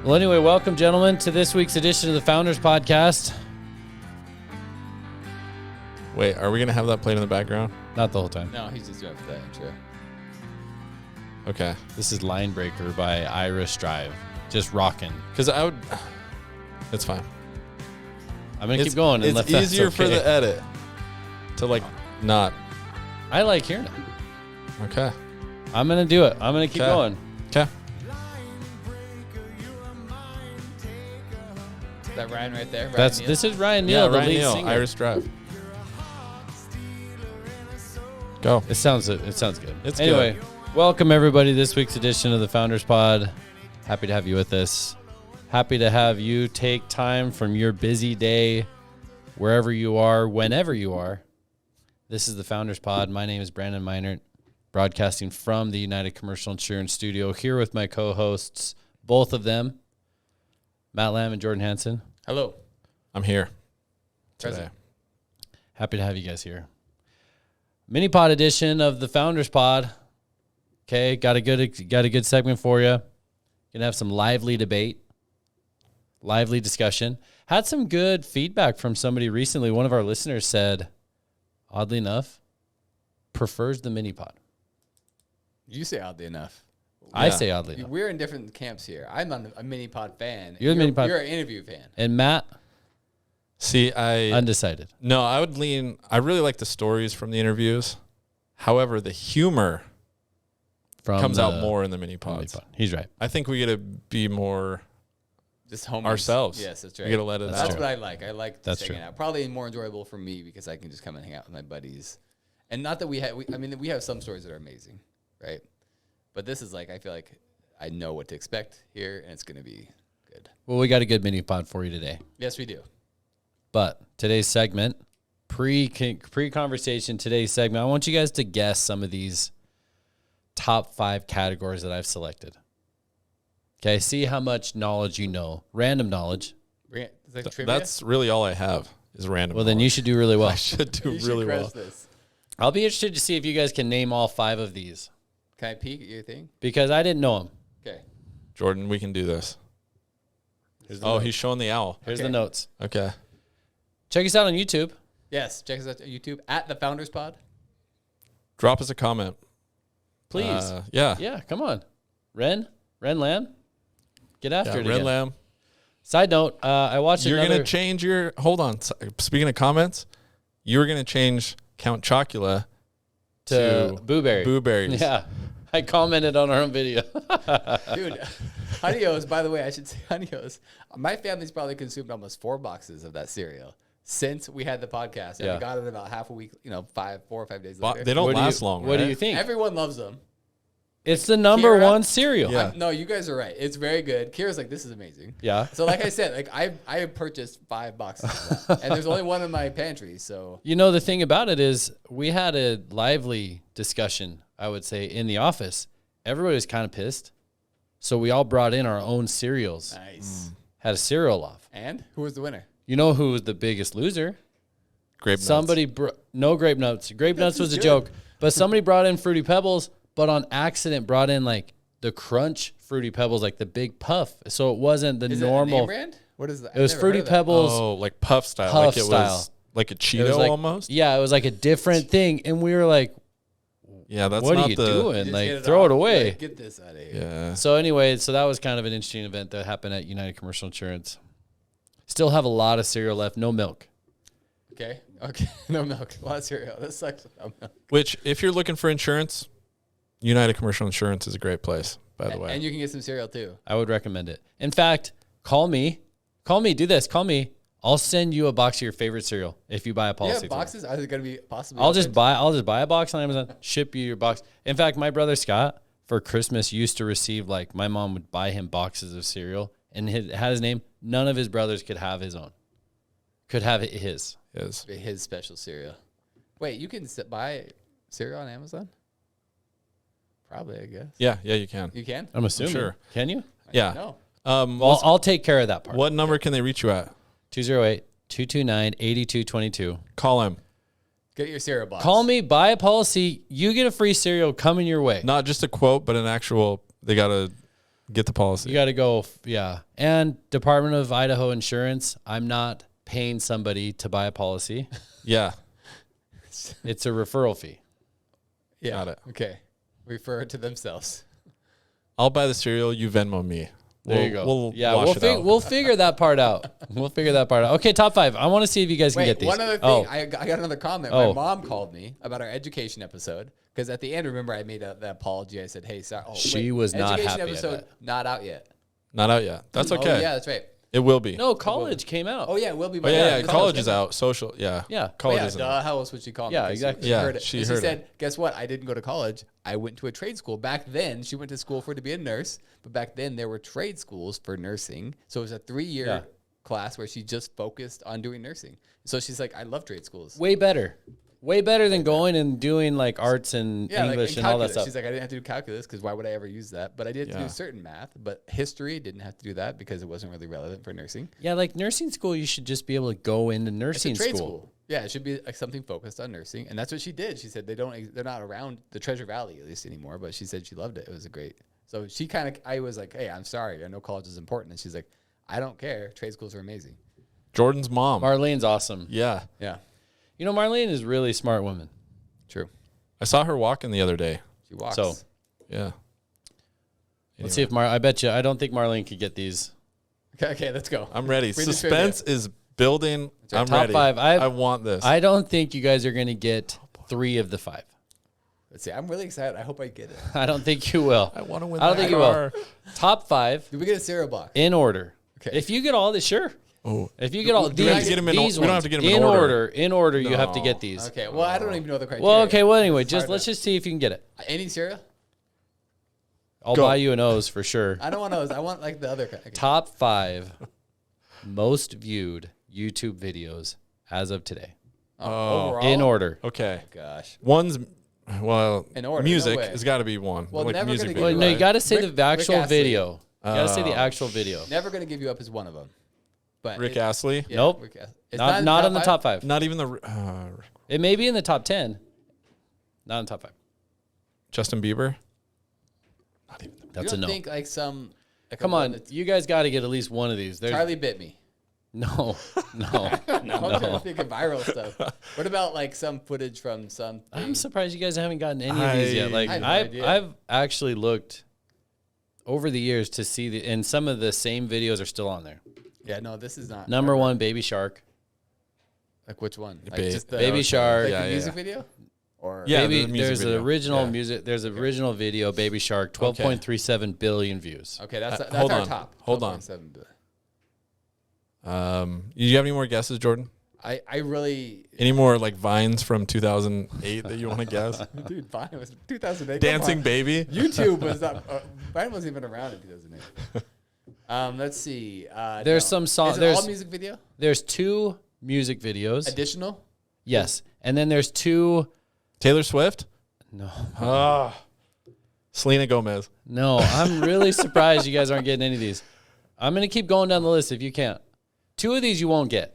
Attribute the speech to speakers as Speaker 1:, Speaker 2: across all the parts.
Speaker 1: Well, anyway, welcome, gentlemen, to this week's edition of the Founders Podcast.
Speaker 2: Wait, are we going to have that played in the background?
Speaker 1: Not the whole time.
Speaker 3: No, he's just doing it for that intro.
Speaker 2: Okay.
Speaker 1: This is Line Breaker by Iris Drive. Just rocking.
Speaker 2: Because I would... It's fine.
Speaker 1: I'm going to keep going.
Speaker 2: It's easier for the edit to, not...
Speaker 1: I like hearing it.
Speaker 2: Okay.
Speaker 1: I'm going to do it. I'm going to keep going.
Speaker 2: Okay.
Speaker 3: Is that Ryan right there?
Speaker 1: This is Ryan Neal, the
Speaker 2: Ryan
Speaker 1: lead
Speaker 2: Neal,
Speaker 1: singer.
Speaker 2: Iris Drive. Go.
Speaker 1: It sounds good.
Speaker 2: It's
Speaker 1: anyway,
Speaker 2: good.
Speaker 1: Welcome everybody to this week's edition of the Founders Pod. Happy to have you with us. Happy to have you take time from your busy day, wherever you are, whenever you are. This is the Founders Pod. My name is Brandon Meinert, broadcasting from the United Commercial Insurance Studio, here with my co-hosts, both of them, Matt Lamb and Jordan Hansen.
Speaker 3: Hello.
Speaker 2: I'm here today.
Speaker 3: Present.
Speaker 1: Happy to have you guys here. Mini pod edition of the Founders Pod. Okay, got a good segment for you. Gonna have some lively debate, lively discussion. Had some good feedback from somebody recently. One of our listeners said, oddly enough, prefers the mini pod.
Speaker 3: You say oddly enough.
Speaker 1: I say oddly enough.
Speaker 3: We're in different camps here. I'm not a mini pod fan.
Speaker 1: You're a mini pod.
Speaker 3: You're an interview fan.
Speaker 1: And Matt,
Speaker 2: See,
Speaker 1: undecided.
Speaker 2: No, I would lean... I really like the stories from the interviews. However, the humor comes out more in the mini pods.
Speaker 1: He's right.
Speaker 2: I think we got to be more...
Speaker 3: Just homies.
Speaker 2: Ourselves.
Speaker 3: Yes, that's right.
Speaker 2: We got to let it out.
Speaker 3: That's what I like. I like
Speaker 1: That's
Speaker 3: hanging
Speaker 1: true.
Speaker 3: out. Probably more enjoyable for me because I can just come and hang out with my buddies. And not that we have some stories that are amazing, right? But this is I feel like I know what to expect here, and it's going to be good.
Speaker 1: Well, we got a good mini pod for you today.
Speaker 3: Yes, we do.
Speaker 1: But today's segment, pre-conversation, today's segment, I want you guys to guess some of these top 5 categories that I've selected. Okay, see how much knowledge you know. Random knowledge.
Speaker 3: Is that trivia?
Speaker 2: That's really all I have is random.
Speaker 1: Well, then you should do really well.
Speaker 2: I should do
Speaker 3: You should
Speaker 2: really well.
Speaker 3: crush this.
Speaker 1: I'll be interested to see if you guys can name all 5 of these
Speaker 3: Can I peek at your thing?
Speaker 1: because I didn't know them.
Speaker 3: Okay.
Speaker 2: Jordan, we can do this. He's showing the owl.
Speaker 1: Here's
Speaker 3: Okay.
Speaker 1: the notes.
Speaker 2: Okay.
Speaker 1: Check us out on YouTube.
Speaker 3: Yes, check us out on YouTube at the Founders Pod.
Speaker 2: Drop us a comment.
Speaker 1: Please.
Speaker 2: Yeah.
Speaker 1: Yeah, come on. Ren Lamb, get after it
Speaker 2: Red
Speaker 1: again.
Speaker 2: Lamb.
Speaker 1: Side note, I watched
Speaker 2: You're
Speaker 1: another...
Speaker 2: going to change your... Hold on. Speaking of comments, you were going to change Count Chocula
Speaker 1: to Boo Berry.
Speaker 2: Boo Berries.
Speaker 1: Yeah. I commented on our own video.
Speaker 3: Dude, Honeyos, by the way, I should say Honeyos. My family's probably consumed almost 4 boxes of that cereal since we had the podcast. And
Speaker 1: Yeah.
Speaker 3: I got it about half a week, 4 or 5 days
Speaker 2: But
Speaker 3: later.
Speaker 2: they don't
Speaker 1: What do
Speaker 2: last
Speaker 1: you-
Speaker 2: long,
Speaker 1: What do
Speaker 2: right?
Speaker 1: you think?
Speaker 3: Everyone loves them.
Speaker 1: It's the number
Speaker 3: Kira-
Speaker 1: 1 cereal.
Speaker 2: Yeah.
Speaker 3: No, you guys are right. It's very good. Kira's like, this is amazing.
Speaker 1: Yeah.
Speaker 3: So like I said, I have purchased 5 boxes of that. And there's only one in my pantry, so...
Speaker 1: You know, the thing about it is we had a lively discussion, I would say, in the office. Everybody was kind of pissed. So we all brought in our own cereals.
Speaker 3: Nice.
Speaker 1: Had a cereal off.
Speaker 3: And who was the winner?
Speaker 1: You know who was the biggest loser?
Speaker 2: Grape nuts.
Speaker 1: Somebody, no Grape Nuts. Grape Nuts was a
Speaker 3: good.
Speaker 1: joke. But somebody brought in Fruity Pebbles, but on accident brought in the Crunch Fruity Pebbles, the big puff. So it wasn't the
Speaker 3: Is it a
Speaker 1: normal.
Speaker 3: name brand? What is that?
Speaker 1: It was
Speaker 3: I've never
Speaker 1: Fruity
Speaker 3: heard of that.
Speaker 1: Pebbles.
Speaker 2: Oh, like puff style.
Speaker 1: Puff
Speaker 2: like it
Speaker 1: style.
Speaker 2: was like a
Speaker 1: It
Speaker 2: Cheeto
Speaker 1: was
Speaker 2: almost.
Speaker 1: Yeah, it was like a different thing. And we were like,
Speaker 2: Yeah, that's
Speaker 1: what
Speaker 2: not
Speaker 1: are you
Speaker 2: the...
Speaker 1: doing?
Speaker 3: Just
Speaker 1: Like,
Speaker 3: get
Speaker 1: throw
Speaker 3: off.
Speaker 1: it away.
Speaker 3: Like, get this out of here.
Speaker 2: Yeah.
Speaker 1: So anyway, that was kind of an interesting event that happened at United Commercial Insurance. Still have a lot of cereal left. No milk.
Speaker 3: Okay. No milk. A lot of cereal. That sucks without milk.
Speaker 2: Which, if you're looking for insurance, United Commercial Insurance is a great place, by the way.
Speaker 3: And you can get some cereal too.
Speaker 1: I would recommend it. In fact, call me. Do this. Call me. I'll send you a box of your favorite cereal if you buy a
Speaker 3: Yeah,
Speaker 1: policy. through me.
Speaker 3: boxes. Are they going to be possibly?
Speaker 1: I'll just buy a box on Amazon, ship you your box. In fact, my brother Scott for Christmas used to receive my mom would buy him boxes of cereal and it had his name. None of his brothers could have his own. Could have his.
Speaker 2: Is.
Speaker 3: his special cereal. Wait, you can buy cereal on Amazon? Probably, I guess.
Speaker 2: Yeah, you can.
Speaker 3: You can?
Speaker 1: I'm assuming.
Speaker 2: Sure.
Speaker 1: Can you?
Speaker 2: Yeah.
Speaker 3: No.
Speaker 1: Well, I'll take care of that part.
Speaker 2: What number can they reach you at?
Speaker 1: 208-229-8222.
Speaker 2: Call him.
Speaker 3: Get your cereal box.
Speaker 1: Call me, buy a policy, you get a free cereal coming your way.
Speaker 2: Not just a quote, but an actual, they got to Get the policy.
Speaker 1: You got to go. Yeah. And Department of Idaho Insurance, I'm not paying somebody to buy a policy.
Speaker 2: Yeah.
Speaker 1: It's a referral fee.
Speaker 3: Yeah.
Speaker 2: Got it.
Speaker 3: Okay. Refer it to themselves.
Speaker 2: I'll buy the cereal. You Venmo me.
Speaker 1: There you go.
Speaker 2: We'll
Speaker 1: yeah,
Speaker 2: wash it out.
Speaker 1: we'll figure that part out. We'll figure that part out. Okay, top 5. I want to see if you guys can get these.
Speaker 3: One other thing. I got another comment.
Speaker 1: Oh.
Speaker 3: My mom called me about our education episode because at the end, remember, I made that apology. I said, "Hey, sorry." Oh,
Speaker 1: She was not
Speaker 3: education
Speaker 1: happy, I
Speaker 3: episode
Speaker 1: bet.
Speaker 3: not out yet.
Speaker 2: Not out yet. That's okay.
Speaker 3: Oh, yeah, that's right.
Speaker 2: It will be.
Speaker 1: No, college came out.
Speaker 3: Oh yeah, it will be.
Speaker 2: Oh, yeah. College is out. Social. Yeah.
Speaker 1: Yeah.
Speaker 2: College
Speaker 3: Yeah,
Speaker 2: is
Speaker 3: duh,
Speaker 2: out.
Speaker 3: how else would she call me?
Speaker 1: Yeah,
Speaker 3: 'Cause
Speaker 1: exactly.
Speaker 3: She
Speaker 2: Yeah,
Speaker 3: heard it.
Speaker 2: she
Speaker 3: And
Speaker 2: heard
Speaker 3: she said,
Speaker 2: it.
Speaker 3: guess what? I didn't go to college. I went to a trade school. Back then, she went to school to be a nurse. But back then, there were trade schools for nursing. So it was a 3-year class where she just focused on doing nursing. So she's like, I love trade schools.
Speaker 1: Way better. Way better than going and doing like arts and English and all that
Speaker 3: calculus.
Speaker 1: stuff.
Speaker 3: She's like, I didn't have to do calculus because why would I ever use that? But I did have to do certain math. But history didn't have to do that because it wasn't really relevant for nursing.
Speaker 1: Yeah, like nursing school, you should just be able to go into
Speaker 3: It's a
Speaker 1: nursing
Speaker 3: trade
Speaker 1: school.
Speaker 3: school. Yeah, it should be like something focused on nursing, and that's what she did. She said they're not around the Treasure Valley at least anymore. But she said she loved it. It was a great. So she kind of, I was like, hey, I'm sorry, I know college is important, and she's like, I don't care. Trade schools are amazing.
Speaker 2: Jordan's mom.
Speaker 1: Marlene's awesome.
Speaker 2: Yeah.
Speaker 3: Yeah,
Speaker 1: You know, Marlene is really smart woman.
Speaker 3: true.
Speaker 2: I saw her walking the other day.
Speaker 3: She walks.
Speaker 1: So
Speaker 2: Yeah.
Speaker 1: let's see if I bet you, I don't think Marlene could get these.
Speaker 3: Okay, let's go.
Speaker 2: I'm ready.
Speaker 3: Read the
Speaker 2: Suspense is building.
Speaker 3: right.
Speaker 2: I'm
Speaker 1: Top
Speaker 2: ready.
Speaker 1: 5.
Speaker 2: I want this.
Speaker 1: I don't think you guys are going to get 3 of the 5.
Speaker 3: Let's see. I'm really excited. I hope I get it.
Speaker 1: I don't think you will.
Speaker 2: I want to win
Speaker 1: I don't
Speaker 2: that
Speaker 1: think you
Speaker 2: car.
Speaker 1: will. Top 5
Speaker 3: Did we get a cereal box?
Speaker 1: in order.
Speaker 3: Okay.
Speaker 1: If you get all this, sure.
Speaker 2: Oh.
Speaker 1: If you get all
Speaker 2: Do we have to
Speaker 1: these,
Speaker 2: get 'em in
Speaker 1: these
Speaker 2: we don't have
Speaker 1: ones,
Speaker 2: to get 'em in order.
Speaker 1: In order, you have to
Speaker 2: No.
Speaker 1: get these.
Speaker 3: Okay. Well, I don't even know the criteria.
Speaker 1: Well, okay. Well, anyway,
Speaker 3: It's
Speaker 1: just
Speaker 3: hard
Speaker 1: let's
Speaker 3: to-
Speaker 1: just see if you can get it.
Speaker 3: Any cereal?
Speaker 1: I'll
Speaker 2: Go.
Speaker 1: buy you an O's for sure.
Speaker 3: I don't want those. I want like the other kind. Okay.
Speaker 1: Top 5 most viewed YouTube videos as of today.
Speaker 3: Overall?
Speaker 1: In order.
Speaker 2: Okay.
Speaker 3: Gosh.
Speaker 2: One's, well,
Speaker 3: In order,
Speaker 2: music
Speaker 3: no way.
Speaker 2: has got to be one.
Speaker 3: Well,
Speaker 2: like
Speaker 3: never
Speaker 2: music
Speaker 3: gonna
Speaker 2: video.
Speaker 3: give
Speaker 1: Well, no, you
Speaker 2: right?
Speaker 1: got to say
Speaker 3: Rick
Speaker 1: the actual
Speaker 3: Astley.
Speaker 1: video. You got to say the
Speaker 2: Oh,
Speaker 1: actual video.
Speaker 3: Never gonna give you up is one of them. But
Speaker 2: Rick Astley.
Speaker 3: yeah,
Speaker 1: Nope.
Speaker 3: Rick Astley. It's
Speaker 1: Not on the top 5.
Speaker 2: Not even the
Speaker 1: It may be in the top 10. Not in the top 5.
Speaker 2: Justin Bieber. Not even the
Speaker 1: That's
Speaker 3: you
Speaker 1: a
Speaker 3: don't
Speaker 1: no.
Speaker 3: think like some. Like
Speaker 1: Come
Speaker 3: a one
Speaker 1: on,
Speaker 3: that's-
Speaker 1: you guys got to get at least one of these. There's
Speaker 3: Charlie bit me.
Speaker 1: no, no,
Speaker 3: I'm trying to
Speaker 1: no.
Speaker 3: think of viral stuff. What about like some footage from some?
Speaker 1: I'm surprised you guys haven't gotten any of these yet. Like
Speaker 3: I have no
Speaker 1: I've
Speaker 3: idea.
Speaker 1: I've actually looked over the years to see the, and some of the same videos are still on there.
Speaker 3: Yeah, no, this is not.
Speaker 1: Number 1, Baby Shark.
Speaker 3: Like which one? Like
Speaker 2: Ba-
Speaker 3: just the
Speaker 1: Baby Shark.
Speaker 3: Like
Speaker 2: Yeah,
Speaker 3: the
Speaker 2: yeah.
Speaker 3: music video. Or
Speaker 2: Yeah,
Speaker 1: Baby,
Speaker 2: the music
Speaker 1: there's
Speaker 2: video.
Speaker 1: an original
Speaker 2: Yeah.
Speaker 1: music. There's an original video, Baby Shark, 12.37 billion views.
Speaker 3: Okay, that's
Speaker 2: hold
Speaker 3: our
Speaker 2: on.
Speaker 3: top.
Speaker 2: Hold on.
Speaker 3: 12.7 billion.
Speaker 2: Do you have any more guesses, Jordan?
Speaker 3: I really,
Speaker 2: Any more like vines from 2008 that you want to guess?
Speaker 3: dude, Vine was 2008. Come
Speaker 2: Dancing
Speaker 3: on.
Speaker 2: Baby.
Speaker 3: YouTube was not. Vine wasn't even around in 2008. Let's see.
Speaker 1: There's
Speaker 3: no.
Speaker 1: some song-
Speaker 3: Is it
Speaker 1: there's-
Speaker 3: all music video?
Speaker 1: There's 2 music videos.
Speaker 3: Additional?
Speaker 1: Yes, and then there's 2.
Speaker 2: Taylor Swift.
Speaker 1: No,
Speaker 2: Ah. Selena Gomez.
Speaker 1: no. I'm really surprised you guys aren't getting any of these. I'm gonna keep going down the list if you can't. 2 of these you won't get.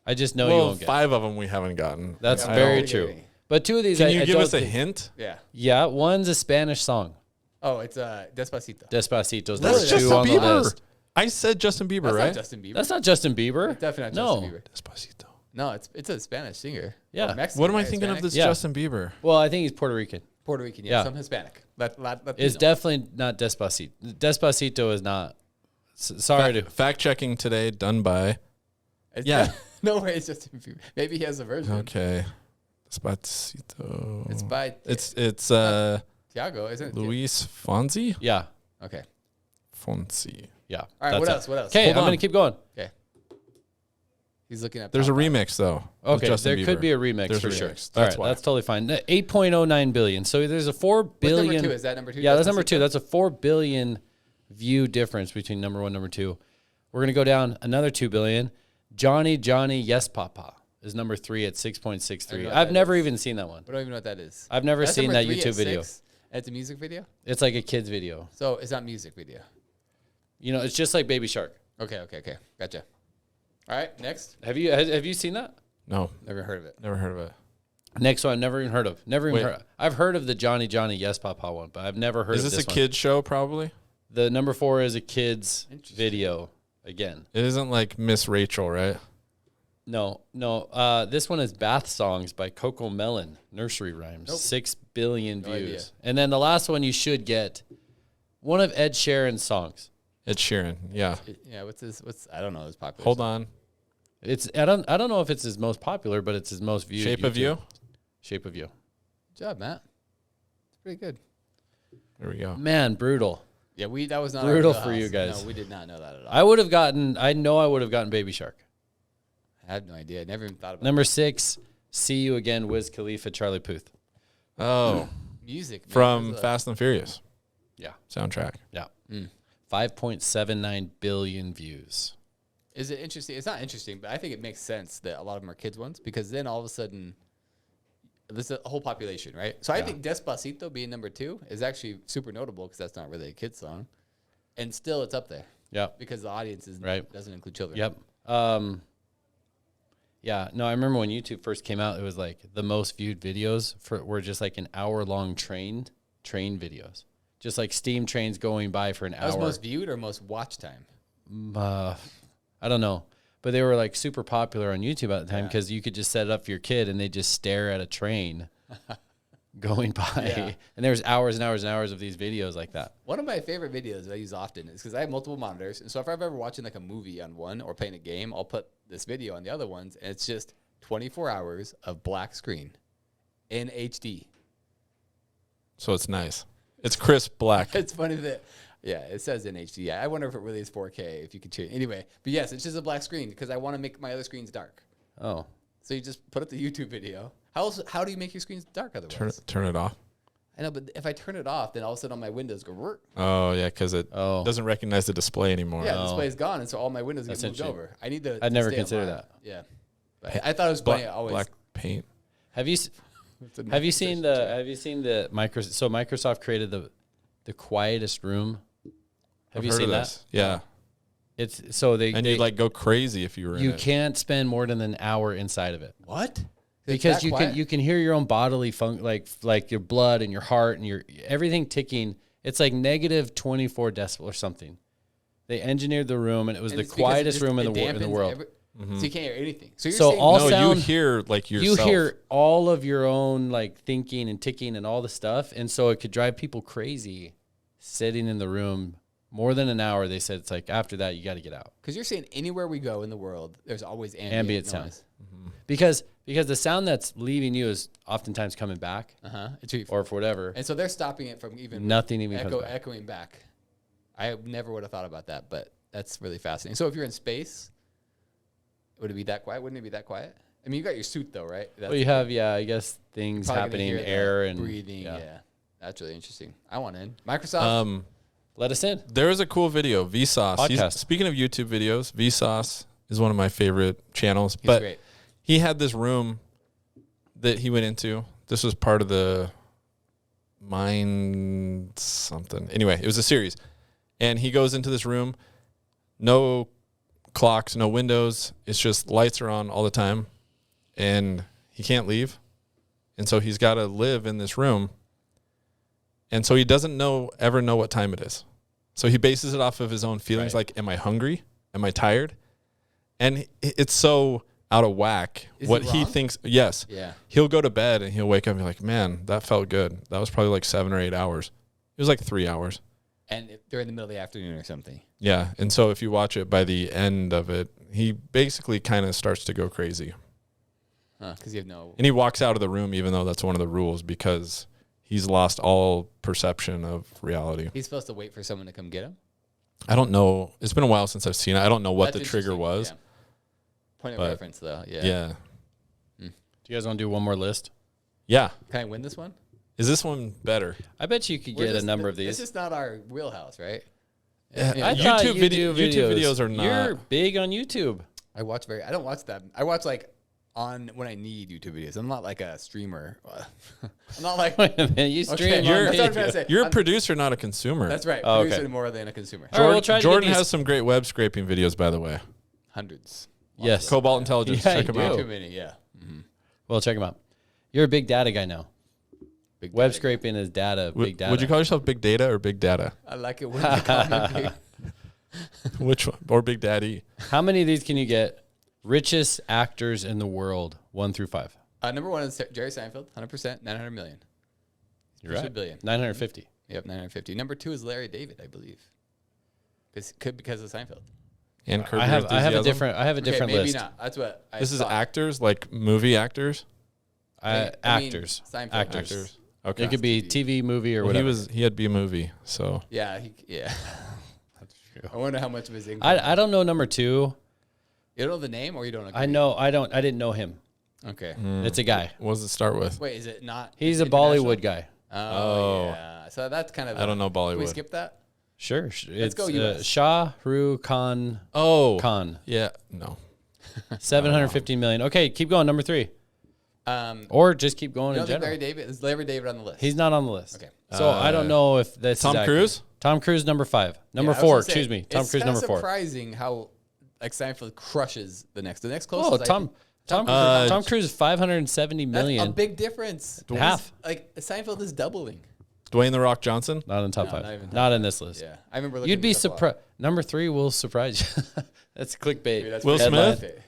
Speaker 1: I just know you
Speaker 2: Well,
Speaker 1: won't get.
Speaker 2: 5 of them we haven't gotten.
Speaker 1: That's
Speaker 2: I
Speaker 1: very
Speaker 2: don't-
Speaker 1: true.
Speaker 3: any.
Speaker 1: But 2 of these,
Speaker 2: Can
Speaker 1: I
Speaker 2: you give
Speaker 1: don't
Speaker 2: us a
Speaker 1: think-
Speaker 2: hint?
Speaker 3: Yeah.
Speaker 1: Yeah, one's a Spanish song.
Speaker 3: Oh, it's Despacito.
Speaker 1: Despacitos.
Speaker 2: That's
Speaker 1: There's
Speaker 2: Justin
Speaker 1: 2 on the
Speaker 2: Bieber.
Speaker 1: list.
Speaker 2: I said Justin Bieber,
Speaker 3: That's
Speaker 2: right?
Speaker 3: not Justin Bieber.
Speaker 1: That's not Justin Bieber.
Speaker 3: Definitely
Speaker 1: no.
Speaker 3: not Justin Bieber.
Speaker 2: Despacito.
Speaker 3: No, it's a Spanish singer.
Speaker 1: Yeah.
Speaker 3: Or Mexican,
Speaker 2: What am I
Speaker 3: right?
Speaker 2: thinking of
Speaker 3: Hispanic?
Speaker 2: this
Speaker 1: Yeah.
Speaker 2: Justin Bieber?
Speaker 1: Well, I think he's Puerto Rican.
Speaker 3: Puerto Rican,
Speaker 1: Yeah.
Speaker 3: some Hispanic. Latino.
Speaker 1: It's definitely not Despacito. Despacito is not. Sorry to.
Speaker 2: Fact checking today done by.
Speaker 3: It's
Speaker 2: Yeah.
Speaker 3: not- no way, it's Justin Bieber. Maybe he has a version.
Speaker 2: Okay. Despacito.
Speaker 3: It's by
Speaker 2: It's
Speaker 3: Tiago, isn't it?
Speaker 2: Luis Fonsi?
Speaker 1: Yeah.
Speaker 3: Okay.
Speaker 2: Fonsi.
Speaker 1: Yeah.
Speaker 3: All right, what else? What else?
Speaker 1: Okay,
Speaker 2: Hold
Speaker 1: I'm
Speaker 2: on.
Speaker 1: going to keep going.
Speaker 3: Okay. He's looking at.
Speaker 2: There's a
Speaker 3: top five.
Speaker 2: remix though. with
Speaker 1: Okay,
Speaker 2: Justin
Speaker 1: there
Speaker 2: Bieber.
Speaker 1: could be a remix
Speaker 2: There's
Speaker 1: for
Speaker 2: a
Speaker 1: sure.
Speaker 2: remix.
Speaker 1: All
Speaker 2: That's
Speaker 1: right,
Speaker 2: why.
Speaker 1: that's totally fine. 8.09 billion. So there's a 4
Speaker 3: What's
Speaker 1: billion.
Speaker 3: number 2? Is that number 2?
Speaker 1: Yeah, that's number 2. That's a 4 billion view difference between number 1 and number 2. We're going to go down another 2 billion. Johnny Yes Papa is number 3 at 6.63.
Speaker 3: what
Speaker 1: I've
Speaker 3: that
Speaker 1: never
Speaker 3: is.
Speaker 1: even seen that one.
Speaker 3: I don't even know what that is.
Speaker 1: I've never
Speaker 3: That's
Speaker 1: seen
Speaker 3: number
Speaker 1: that
Speaker 3: 3 at
Speaker 1: YouTube video.
Speaker 3: 6, and it's a music video?
Speaker 1: It's like a kid's video.
Speaker 3: So it's not music video.
Speaker 1: You know, it's just like Baby Shark.
Speaker 3: Okay. Gotcha. All right, next.
Speaker 1: Have you seen that?
Speaker 2: No,
Speaker 3: Never heard of it.
Speaker 2: never heard of it.
Speaker 1: Next one, never even heard of. Never even
Speaker 2: Wait.
Speaker 1: heard. I've heard of the Johnny Yes Papa one, but I've never heard
Speaker 2: Is
Speaker 1: of
Speaker 2: this a
Speaker 1: one.
Speaker 2: kid's show? Probably.
Speaker 1: The number 4 is a kid's video again.
Speaker 2: It isn't like Miss Rachel, right?
Speaker 1: No. This one is Bath Songs by Coco Melon, nursery rhymes.
Speaker 3: Nope.
Speaker 1: 6 billion
Speaker 3: No
Speaker 1: views.
Speaker 3: idea.
Speaker 1: And then the last one you should get, one of Ed Sheeran's songs.
Speaker 2: Ed Sheeran, yeah.
Speaker 3: Yeah, I don't know his popular.
Speaker 2: Hold
Speaker 3: song.
Speaker 2: on.
Speaker 1: I don't know if it's his most popular, but it's his most viewed.
Speaker 2: Shape of
Speaker 1: YouTube.
Speaker 2: You?
Speaker 1: Shape of You.
Speaker 3: Good job, Matt. It's pretty good.
Speaker 2: There we go.
Speaker 1: Man, brutal.
Speaker 3: Yeah, that was not
Speaker 1: Brutal
Speaker 3: our
Speaker 1: for you
Speaker 3: wheelhouse.
Speaker 1: guys.
Speaker 3: No, we did not know that at all.
Speaker 1: I would have gotten Baby Shark.
Speaker 3: I had no idea. I never even thought about
Speaker 1: Number 6, See You Again, Wiz Khalifa, Charlie Puth.
Speaker 2: Oh,
Speaker 3: music, man.
Speaker 2: from Fast and Furious
Speaker 1: Yeah.
Speaker 2: soundtrack.
Speaker 1: Yeah. 5.79 billion views.
Speaker 3: Is it interesting? It's not interesting, but I think it makes sense that a lot of them are kids ones because then all of a sudden, there's a whole population, right? So I think Despacito being number 2 is actually super notable because that's not really a kid's song, and still it's up there.
Speaker 1: Yeah.
Speaker 3: Because the audience doesn't include children.
Speaker 1: Yep. Yeah. No, I remember when YouTube first came out, it was like the most viewed videos were just like an hour-long train videos. Just like steam trains going by for an
Speaker 3: That was
Speaker 1: hour.
Speaker 3: most viewed or most watch time?
Speaker 1: I don't know. But they were like super popular on YouTube at the time because you could just set it up for your kid and they just stare at a train going by.
Speaker 3: Yeah.
Speaker 1: And there's hours and hours and hours of these videos like that.
Speaker 3: One of my favorite videos that I use often is because I have multiple monitors. And so if I'm ever watching like a movie on one or playing a game, I'll put this video on the other ones. And it's just 24 hours of black screen in HD.
Speaker 2: So it's nice. It's crisp black.
Speaker 3: It's funny that, it says in HD. I wonder if it really is 4K, if you could change. Anyway, but yes, it's just a black screen because I want to make my other screens dark.
Speaker 1: Oh.
Speaker 3: So you just put up the YouTube video. How do you make your screens dark otherwise?
Speaker 2: Turn it off.
Speaker 3: I know, but if I turn it off, then all of a sudden all my windows go, "Rrrt."
Speaker 2: Oh, yeah, because it doesn't recognize the display anymore.
Speaker 3: Yeah, the display's gone, and so all my windows get moved
Speaker 1: interesting.
Speaker 3: over. I need to.
Speaker 1: I'd never
Speaker 3: stay
Speaker 1: considered
Speaker 3: alive.
Speaker 1: that.
Speaker 3: Yeah, but I thought it was funny. Always.
Speaker 2: Black paint.
Speaker 1: Have you seen the Microsoft? So Microsoft created the quietest room. Have you
Speaker 2: I've heard
Speaker 1: seen
Speaker 2: of
Speaker 1: that?
Speaker 2: this. Yeah.
Speaker 1: It's so
Speaker 2: And you'd like go crazy if you were in
Speaker 1: you
Speaker 2: it.
Speaker 1: can't spend more than an hour inside of it
Speaker 3: What?
Speaker 1: because you can hear your own bodily like your blood and your heart and your everything ticking. It's like negative 24 decibel or something. They engineered the room and it was the quietest room in the world.
Speaker 3: So you can't hear anything. So you're
Speaker 1: So
Speaker 3: saying
Speaker 1: all
Speaker 2: No,
Speaker 1: sound,
Speaker 2: you hear like yourself.
Speaker 1: you hear all of your own like thinking and ticking and all the stuff, and so it could drive people crazy sitting in the room more than an hour. They said it's like after that you got to get out
Speaker 3: because you're saying anywhere we go in the world, there's always
Speaker 1: ambient
Speaker 3: noise.
Speaker 1: sound because the sound that's leaving you is oftentimes coming back or for whatever,
Speaker 3: And so they're stopping it from even
Speaker 1: nothing even comes back.
Speaker 3: echoing back. I never would have thought about that, but that's really fascinating. So if you're in space, would it be that quiet? Wouldn't it be that quiet? I mean, you got your suit though, right?
Speaker 1: Well, you have I guess things
Speaker 3: Probably gonna
Speaker 1: happening,
Speaker 3: hear the
Speaker 1: air and
Speaker 3: breathing. Yeah. That's really interesting. I want in. Microsoft.
Speaker 1: Let us in.
Speaker 2: There is a cool video, Vsauce.
Speaker 1: Podcast.
Speaker 2: Speaking of YouTube videos, Vsauce is one of my favorite channels.
Speaker 3: He's
Speaker 2: but
Speaker 3: great.
Speaker 2: he had this room that he went into. This was part of the Mind something. Anyway, it was a series. And he goes into this room, no clocks, no windows. It's just lights are on all the time. And he can't leave. And so he's got to live in this room. And so he doesn't ever know what time it is. So he bases it off of his own feelings.
Speaker 3: Right.
Speaker 2: Like, am I hungry? Am I tired? And it's so out of whack.
Speaker 3: Is
Speaker 2: what
Speaker 3: he
Speaker 2: he
Speaker 3: wrong?
Speaker 2: thinks. Yes.
Speaker 3: Yeah.
Speaker 2: He'll go to bed and he'll wake up and be like, man, that felt good. That was probably like 7 or 8 hours. It was like 3 hours.
Speaker 3: And if they're in the middle of the afternoon or something.
Speaker 2: Yeah. And so if you watch it, by the end of it, he basically kind of starts to go crazy.
Speaker 3: Because you have no.
Speaker 2: And he walks out of the room, even though that's one of the rules, because he's lost all perception of reality.
Speaker 3: He's supposed to wait for someone to come get him.
Speaker 2: I don't know. It's been a while since I've seen it. I don't know what
Speaker 3: That's
Speaker 2: the trigger
Speaker 3: interesting.
Speaker 2: was.
Speaker 3: Yeah. Point of
Speaker 2: But-
Speaker 3: reference, though. Yeah.
Speaker 2: Yeah.
Speaker 1: Do you guys want to do one more list?
Speaker 2: Yeah.
Speaker 3: Can I win this one?
Speaker 2: Is this one better?
Speaker 1: I bet you could get a number of these.
Speaker 3: It's just not our wheelhouse, right?
Speaker 1: I thought
Speaker 2: YouTube videos are not.
Speaker 1: You're big on YouTube.
Speaker 3: I don't watch that. I watch like on when I need YouTube videos. I'm not like a streamer. I'm not like.
Speaker 1: Wait a minute, you stream.
Speaker 3: Okay,
Speaker 1: on
Speaker 3: that's what I'm trying to
Speaker 1: YouTube.
Speaker 3: say.
Speaker 2: You're a
Speaker 3: I'm-
Speaker 2: producer, not a consumer.
Speaker 3: That's right.
Speaker 1: Oh, okay.
Speaker 3: Producer more than a consumer.
Speaker 1: All right, we'll try to get
Speaker 2: Jordan
Speaker 1: these-
Speaker 2: has some great web scraping videos, by the way.
Speaker 3: Hundreds.
Speaker 1: Yes.
Speaker 2: Cobalt Intelligence.
Speaker 1: Yeah,
Speaker 2: Check
Speaker 1: you
Speaker 2: them out.
Speaker 1: do.
Speaker 3: Too many. Yeah.
Speaker 1: Well, check them out. You're a big data guy now.
Speaker 3: Big
Speaker 1: Web
Speaker 3: data.
Speaker 1: scraping is data, big data.
Speaker 2: Would you call yourself big data or big data?
Speaker 3: I like it when you call me big.
Speaker 2: Which one? Or big daddy?
Speaker 1: How many of these can you get? Richest actors in the world, 1 through 5.
Speaker 3: Number one is Jerry Seinfeld, 100%, 900 million.
Speaker 1: You're
Speaker 3: First
Speaker 1: right.
Speaker 3: billion.
Speaker 1: 950.
Speaker 3: Yep, 950. Number 2 is Larry David, I believe. Because of Seinfeld.
Speaker 2: And Curb
Speaker 1: I
Speaker 2: Your
Speaker 1: have a
Speaker 2: Enthusiasm?
Speaker 1: different. I have a different
Speaker 3: okay, maybe
Speaker 1: list.
Speaker 3: not. That's what I
Speaker 2: This is
Speaker 3: thought.
Speaker 2: actors, like movie actors.
Speaker 3: I mean,
Speaker 1: Actors.
Speaker 3: Seinfeld.
Speaker 1: Actors.
Speaker 2: Okay.
Speaker 1: It could be TV, movie, or
Speaker 2: Well,
Speaker 1: whatever.
Speaker 2: he had B movie, so
Speaker 3: Yeah, yeah.
Speaker 1: That's true.
Speaker 3: I wonder how much of his income.
Speaker 1: I don't know number 2.
Speaker 3: You don't know the name, or you don't? Agree?
Speaker 1: I know. I didn't know him.
Speaker 3: Okay.
Speaker 1: It's a guy.
Speaker 2: what does it start with?
Speaker 3: Wait, is it not?
Speaker 1: He's a
Speaker 3: international?
Speaker 1: Bollywood guy.
Speaker 3: Oh, yeah. So that's kind of.
Speaker 2: I don't know
Speaker 3: Can we
Speaker 2: Bollywood.
Speaker 3: skip that?
Speaker 1: Sure.
Speaker 3: Let's go US.
Speaker 1: Shah Rukh Khan.
Speaker 2: Oh,
Speaker 1: Khan.
Speaker 2: yeah, no.
Speaker 1: 750 million. Okay, keep going. Number 3.
Speaker 3: You
Speaker 1: Or just keep going in
Speaker 3: don't think
Speaker 1: general.
Speaker 3: Larry David? Is Larry David on the list?
Speaker 1: He's not on the list.
Speaker 3: Okay.
Speaker 1: So I don't know if that's
Speaker 2: Tom Cruise?
Speaker 1: Tom Cruise, number 5. Number
Speaker 3: Yeah, I was
Speaker 1: 4,
Speaker 3: gonna say,
Speaker 1: excuse me. Tom
Speaker 3: it's
Speaker 1: Cruise,
Speaker 3: kinda
Speaker 1: number 4.
Speaker 3: surprising how like Seinfeld crushes the next. The next
Speaker 1: Oh,
Speaker 3: closest.
Speaker 1: Tom Cruise, 570
Speaker 3: That's
Speaker 1: million.
Speaker 3: a big difference.
Speaker 1: Half.
Speaker 3: Like Seinfeld is doubling.
Speaker 2: Dwayne the Rock Johnson.
Speaker 1: Not in the top
Speaker 3: No,
Speaker 1: 5.
Speaker 3: not even top
Speaker 1: Not in this list.
Speaker 3: Yeah, I remember. Looking
Speaker 1: You'd be
Speaker 3: this up a lot.
Speaker 1: surprised. Number 3 will surprise you. That's clickbait.
Speaker 3: Maybe that's
Speaker 2: Will
Speaker 3: pretty
Speaker 2: Smith?
Speaker 3: good.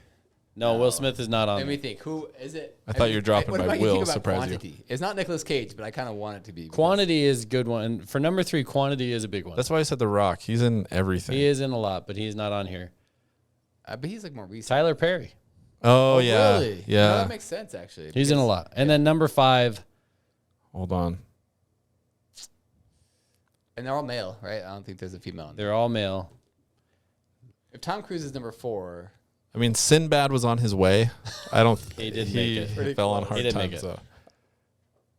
Speaker 1: No, Will Smith is not on.
Speaker 3: Let me
Speaker 1: there.
Speaker 3: think. Who is it?
Speaker 2: I thought you were dropping
Speaker 3: what
Speaker 2: by
Speaker 3: about
Speaker 2: Will
Speaker 3: think about
Speaker 2: surprise you.
Speaker 3: quantity? It's not Nicolas Cage, but I kind of want it to be. because-
Speaker 1: Quantity is a good one. And for number 3, quantity is a big one.
Speaker 2: That's why I said The Rock. He's in everything.
Speaker 1: He is in a lot, but he's not on here.
Speaker 3: But he's like more recent.
Speaker 1: Tyler Perry.
Speaker 2: Oh, yeah.
Speaker 3: Really?
Speaker 2: Yeah.
Speaker 3: No, that makes sense actually.
Speaker 1: He's in a
Speaker 3: because-
Speaker 1: lot. And then number 5,
Speaker 2: Hold on.
Speaker 3: And they're all male, right? I don't think there's a female. In there.
Speaker 1: they're all male.
Speaker 3: If Tom Cruise is number 4,
Speaker 2: I mean, Sinbad was on his way. I don't.
Speaker 1: He did
Speaker 2: he
Speaker 1: make it.
Speaker 3: Pretty
Speaker 2: fell on
Speaker 3: close.
Speaker 2: hard
Speaker 1: He did make
Speaker 2: times.
Speaker 1: it.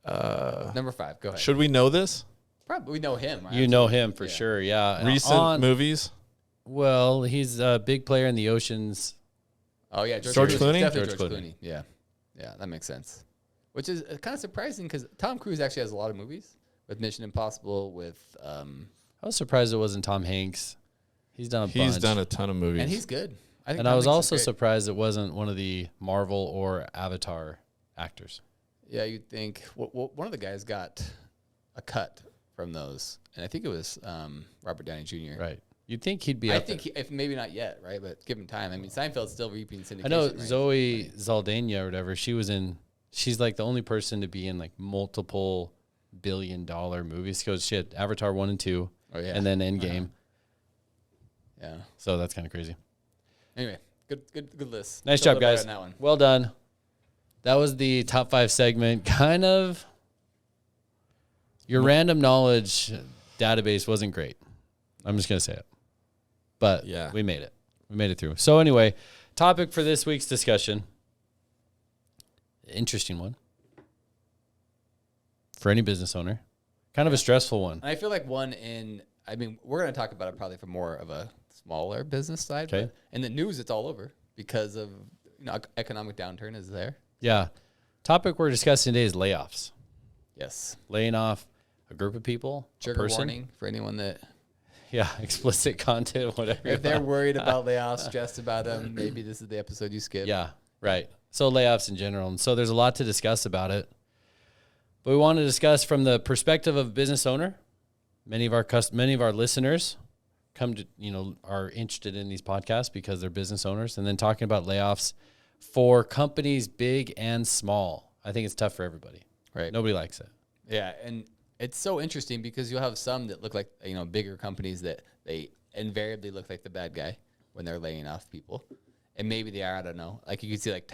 Speaker 2: So.
Speaker 3: number 5, go ahead.
Speaker 2: Should we know this?
Speaker 3: Probably we know him. Right?
Speaker 1: You know him for
Speaker 3: Yeah.
Speaker 1: sure, yeah.
Speaker 2: Recent movies?
Speaker 1: Well, he's a big player in the Oceans.
Speaker 3: Oh yeah,
Speaker 2: George Clooney?
Speaker 3: Definitely
Speaker 1: George
Speaker 3: George Clooney. Yeah, that makes sense. Which is kind of surprising because Tom Cruise actually has a lot of movies with Mission Impossible, with
Speaker 1: I was surprised it wasn't Tom Hanks. He's done a
Speaker 2: He's
Speaker 1: bunch.
Speaker 2: done a ton of movies.
Speaker 3: and he's good. I think
Speaker 1: And
Speaker 3: Tom
Speaker 1: I was
Speaker 3: Hanks is
Speaker 1: also
Speaker 3: great.
Speaker 1: surprised it wasn't one of the Marvel or Avatar actors.
Speaker 3: Yeah, you'd think one of the guys got a cut from those, and I think it was Robert Downey Jr.
Speaker 1: Right. You'd think he'd be
Speaker 3: I
Speaker 1: up
Speaker 3: think
Speaker 1: there.
Speaker 3: if maybe not yet, right? But give him time. I mean, Seinfeld's still reaping syndication.
Speaker 1: I know
Speaker 3: right?
Speaker 1: Zoe Saldana or whatever, she's like the only person to be in like multiple $billion movies because she had Avatar 1 and 2
Speaker 3: Oh yeah,
Speaker 1: and then Endgame.
Speaker 3: yeah.
Speaker 1: So that's kind of crazy.
Speaker 3: Anyway, good list.
Speaker 1: Nice
Speaker 3: Feel
Speaker 1: job,
Speaker 3: a little better
Speaker 1: guys.
Speaker 3: on that one.
Speaker 1: Well done. That was the top 5 segment. Kind of your random knowledge database wasn't great. I'm just going to say it. But
Speaker 2: Yeah.
Speaker 1: we made it. We made it through. So anyway, topic for this week's discussion. Interesting one. For any business owner. Kind of a stressful one.
Speaker 3: And I feel like I mean, we're going to talk about it probably from more of a smaller business side.
Speaker 1: Okay.
Speaker 3: But in the news, it's all over because of economic downturn is there.
Speaker 1: Yeah. Topic we're discussing today is layoffs.
Speaker 3: Yes.
Speaker 1: Laying off a group of people, a
Speaker 3: Trigger
Speaker 1: person.
Speaker 3: warning for anyone that
Speaker 1: Yeah, explicit content, whatever.
Speaker 3: if they're worried about layoffs, stressed about them, maybe this is the episode you skip.
Speaker 1: Yeah, right. So layoffs in general. And so there's a lot to discuss about it. But we want to discuss from the perspective of a business owner. Many of our listeners are interested in these podcasts because they're business owners, and then talking about layoffs for companies big and small. I think it's tough for everybody.
Speaker 3: Right.
Speaker 1: Nobody likes it.
Speaker 3: Yeah, and it's so interesting because you'll have some that look like bigger companies that they invariably look like the bad guy when they're laying off people, and maybe they are. I don't know. Like you can see like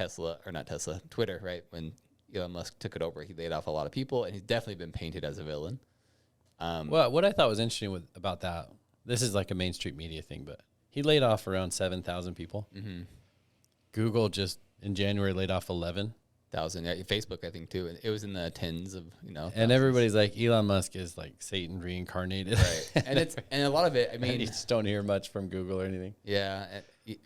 Speaker 3: Twitter, right? When Elon Musk took it over, he laid off a lot of people, and he's definitely been painted as a villain.
Speaker 1: Well, what I thought was interesting about that, this is like a Main Street media thing, but he laid off around 7,000 people. Mm-hmm. Google just in January laid off 11.
Speaker 3: 1,000. Yeah, Facebook, I think too. And it was in the tens of
Speaker 1: And
Speaker 3: thousands.
Speaker 1: everybody's like, Elon Musk is like Satan reincarnated.
Speaker 3: Right. and a lot of it. I
Speaker 1: And you
Speaker 3: mean,
Speaker 1: just don't hear much from Google or anything.
Speaker 3: yeah.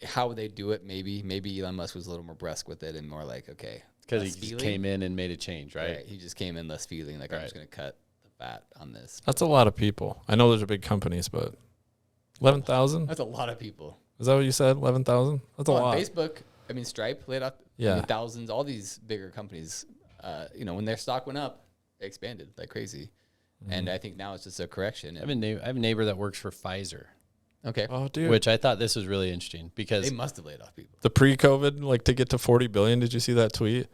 Speaker 3: How would they do it? Maybe Elon Musk was a little more brusque with it and more like, okay,
Speaker 1: Because he
Speaker 3: less
Speaker 1: just
Speaker 3: feeling.
Speaker 1: came in and made a change, right?
Speaker 3: He just came in less feeling like I'm
Speaker 1: Right.
Speaker 3: just going to cut the fat on this.
Speaker 2: That's a lot of people. I know those are big companies, but 11,000?
Speaker 3: That's a lot of people.
Speaker 2: Is that what you said? 11,000? That's a
Speaker 3: Well, on
Speaker 2: lot.
Speaker 3: Facebook, I mean, Stripe laid off
Speaker 2: Yeah.
Speaker 3: thousands. All these bigger companies, when their stock went up, expanded like crazy. And I think now it's just a correction.
Speaker 1: I have a neighbor that works for Pfizer,
Speaker 3: Okay.
Speaker 2: Oh, dude.
Speaker 1: which I thought this was really interesting because
Speaker 3: They must have laid off people.
Speaker 2: The pre-COVID, like to get to 40 billion. Did you see that tweet?